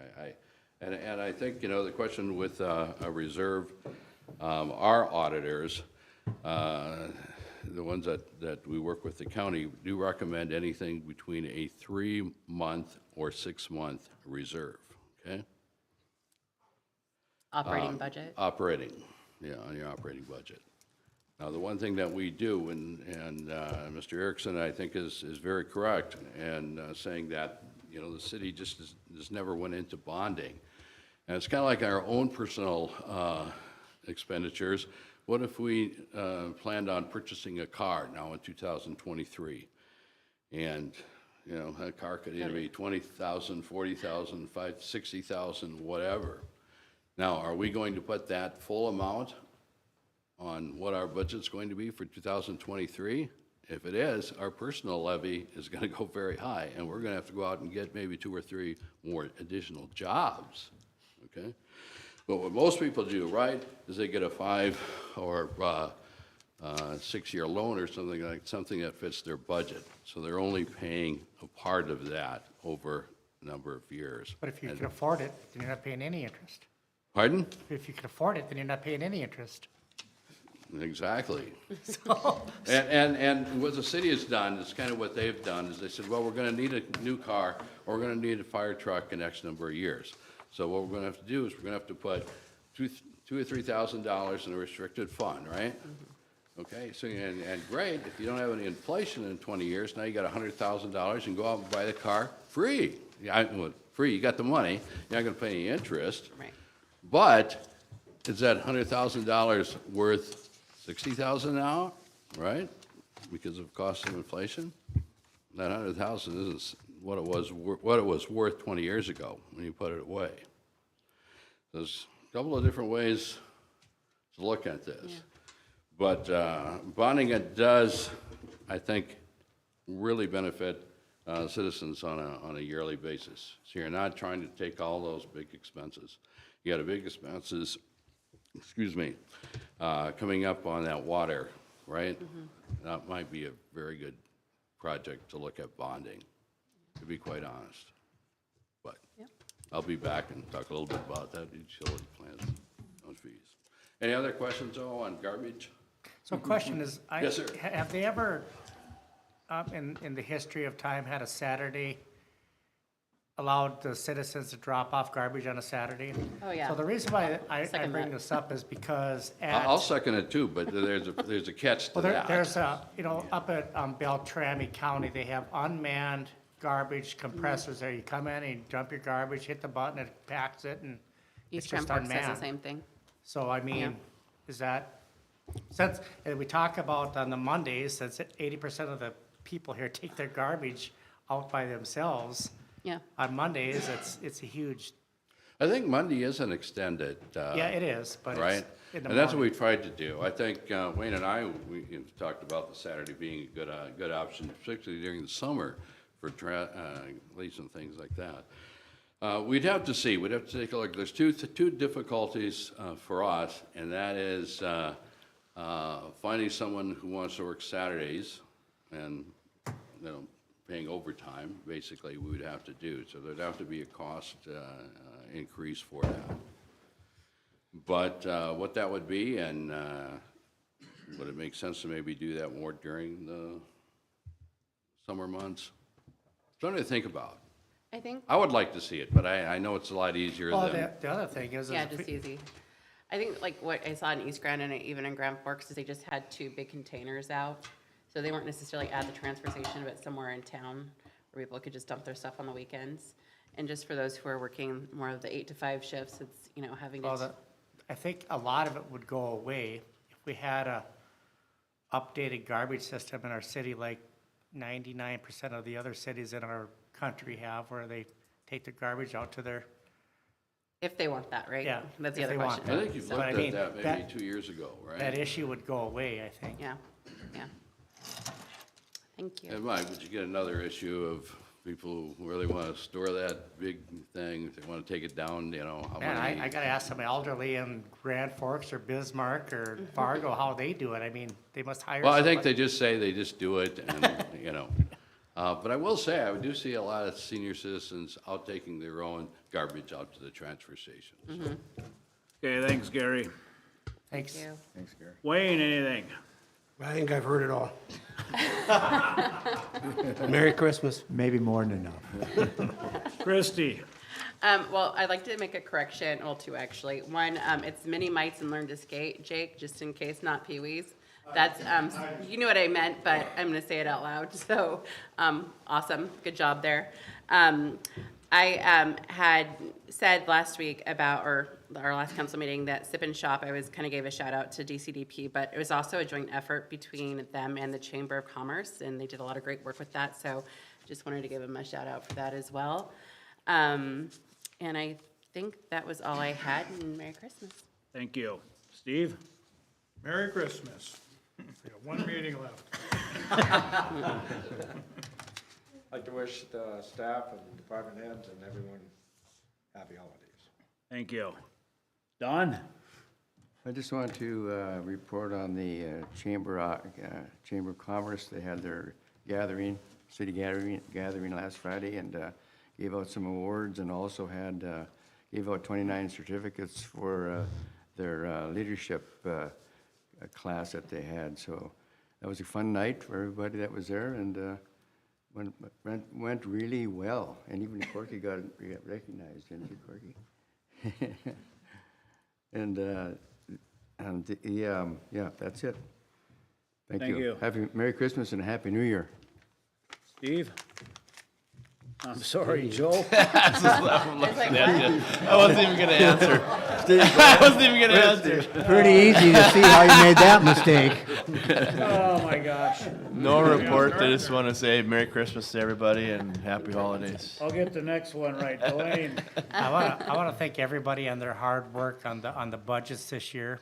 and I think, you know, the question with a reserve, our auditors, the ones that we work with the county, do recommend anything between a 3-month or 6-month reserve, okay? Operating budget? Operating, yeah, on your operating budget. Now, the one thing that we do, and Mr. Erickson, I think, is very correct in saying that, you know, the city just never went into bonding. And it's kind of like our own personal expenditures. What if we planned on purchasing a car now in 2023? And, you know, that car could either be $20,000, $40,000, $60,000, whatever. Now, are we going to put that full amount on what our budget's going to be for 2023? If it is, our personal levy is going to go very high, and we're going to have to go out and get maybe 2 or 3 more additional jobs, okay? But what most people do, right, is they get a 5 or 6-year loan or something that fits their budget. So they're only paying a part of that over a number of years. But if you can afford it, then you're not paying any interest. Pardon? If you can afford it, then you're not paying any interest. Exactly. So- And what the city has done, is kind of what they've done, is they said, well, we're gonna need a new car, or we're gonna need a fire truck in X number of years. So what we're gonna have to do is we're gonna have to put $2,000 or $3,000 in a restricted fund, right? Okay, so, and great, if you don't have any inflation in 20 years, now you got $100,000 and go out and buy the car free. Free, you got the money, you're not gonna pay any interest. Right. But is that $100,000 worth $60,000 now, right? Because of cost of inflation? That $100,000 isn't what it was worth 20 years ago when you put it away. There's a couple of different ways to look at this. Yeah. But bonding it does, I think, really benefit citizens on a yearly basis. So you're not trying to take all those big expenses. You got a big expenses, coming up on that water, right? That might be a very good project to look at bonding, to be quite honest. But I'll be back and talk a little bit about that, utility plans on fees. Any other questions, though, on garbage? So question is, Yes, sir. have they ever, in the history of time, had a Saturday, allowed the citizens to drop off garbage on a Saturday? Oh, yeah. So the reason why I Second bring that. this up is because I'll second it too, but there's a catch to Well, that. there's a, you know, up at Beltrami County, they have unmanned garbage compressors there. You come in and you dump your garbage, hit the button, it packs it, and it's East just Grand Park says unmanned. the same thing. So, I Yeah. mean, is that, since, and we talk about on the Mondays, since 80% of the people here take their garbage out by themselves. Yeah. On Mondays, it's a huge, I think Monday is an extended. yeah, it is, but it's Right? in the And that's what we morning. tried to do. I think Wayne and I, we talked about the Saturday being a good option, particularly during the summer for leaves and things like that. We'd have to see, we'd have to take a look. There's two difficulties for us, and that is finding someone who wants to work Saturdays and, you know, paying overtime, basically, we would have to do. So there'd have to be a cost increase for that. But what that would be, and would it make sense to maybe do that more during the summer months? Something to think about. I think, I would like to see it, but I know it's a lot easier Well, than. the other thing is. yeah, if just we- easy. I think like what I saw in East Grand and even in Grand Forks is they just had 2 big containers out. So they weren't necessarily at the transfer station, but somewhere in town where people could just dump their stuff on the weekends. And just for those who are working more of the 8 to 5 shifts, it's, you know, having to. Well, I think a lot of it would go away if we had a updated garbage system in our city like 99% of the other cities in our country have, where they take their garbage out to their. If they want that, right? Yeah, That's the if other they want question. I think you've But looked I at mean, that maybe that- 2 years ago, right? That issue would go away, I think. Yeah, yeah. Thank you. And Mike, would you get another issue of people who really want to store that big thing, if they want to take it down, you know, how Man, many? I gotta ask some elderly in Grand Forks or Bismarck or Fargo how they do it. I mean, they must hire. Well, I think somebody. they just say they just do it and, you know. But I will say, I do see a lot of senior citizens out taking their own garbage out to the transfer station. So. Okay, thanks, Gary. Thanks. Thank you. Thanks, Gary. Wayne, anything? I think I've heard it all. Merry Christmas. Maybe more than enough. Christie? Well, I'd like to make a correction, well, 2 actually. One, it's mini mites and learn to skate, Jake, just in case, not Pee-wees. That's, you knew what I meant, but I'm gonna say it out loud, so, awesome, good job there. I had said last week about, or our last council meeting, that Sip and Shop, I was, kind of gave a shout out to DCDP, but it was also a joint effort between them and the Chamber of Commerce, and they did a lot of great work with that, so just wanted to give them a shout out for that as well. And I think that was all I had, and Merry Christmas. Thank you. Steve? Merry Christmas. We got 1 meeting left. I'd like to wish the staff and department heads and everyone happy holidays. Thank you. Don? I just want to report on the Chamber of Commerce. They had their gathering, city gathering last Friday, and gave out some awards, and also had gave out 29 certificates for their leadership class that they had. So that was a fun night for everybody that was there, and went really well. And even Corky got recognized, didn't you, Corky? Yeah, that's it. Thank you. Happy Merry Christmas and a Happy New Year. Steve? I'm sorry, Joe. I wasn't even gonna answer. I wasn't even gonna answer. Pretty easy to see how you made that mistake. Oh, my gosh. No report, I just wanna say Merry Christmas to everybody and Happy Holidays. I'll get the next one right. Delane? I wanna thank everybody on their hard work on the budgets this year.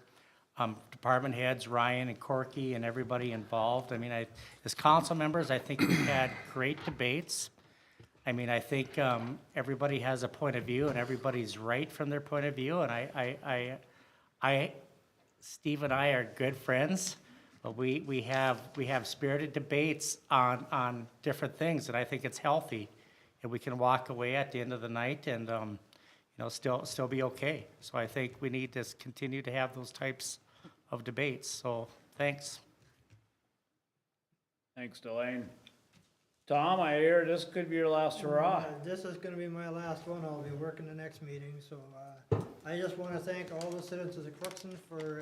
Department heads, Ryan and Corky and everybody involved. I mean, as council members, I think we've had great debates. I mean, I think everybody has a point of view and everybody's right from their point of view. And Steve and I are good friends, but we have spirited debates on different things, and I think it's healthy. And we can walk away at the end of the night and, still be okay. So I think we need to continue to have those types of debates. So, thanks. Thanks, Delane. Tom, I hear this could be your last hurrah. This is gonna be my last one. I'll be working the next meeting, so, I just wanna thank all the citizens of Crookston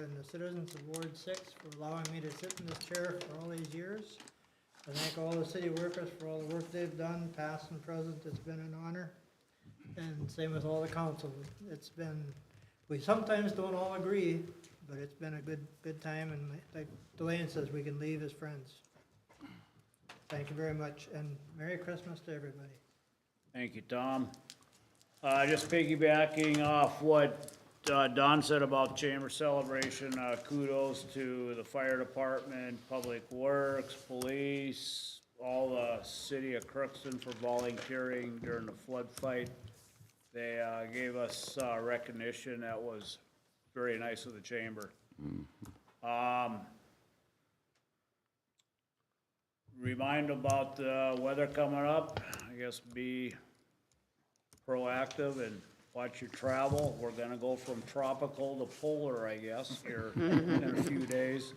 and the citizens of Ward 6 for allowing me to sit in this chair for all these years. I thank all the city workers for all the work they've done, past and present. It's been an honor. And same with all the council. We sometimes don't all agree, but it's been a good time, and like Delane says, we can leave as friends. Thank you very much, and Merry Christmas to everybody. Thank you, Tom. Just piggybacking off what Don said about Chamber Celebration, kudos to the fire department, public works, police, all the city of Crookston for volunteering during the flood fight. They gave us recognition that was very nice of the chamber. Remind about the weather coming up. I guess be proactive and watch your travel. We're gonna go from tropical to polar, I guess, here in a few days.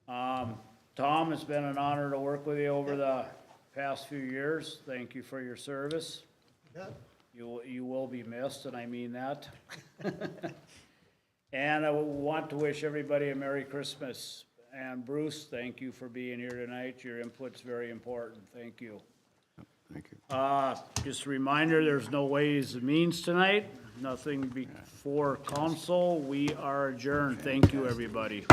Tom, it's been an honor to work with you over the past few years. Thank you for your service. You will be missed, and I mean that. And I want to wish everybody a Merry Christmas. And Bruce, thank you for being here tonight. Your input's very important. Thank you. Thank you. Just a reminder, there's no ways and means tonight. Nothing before council. We are adjourned. Thank you, everybody.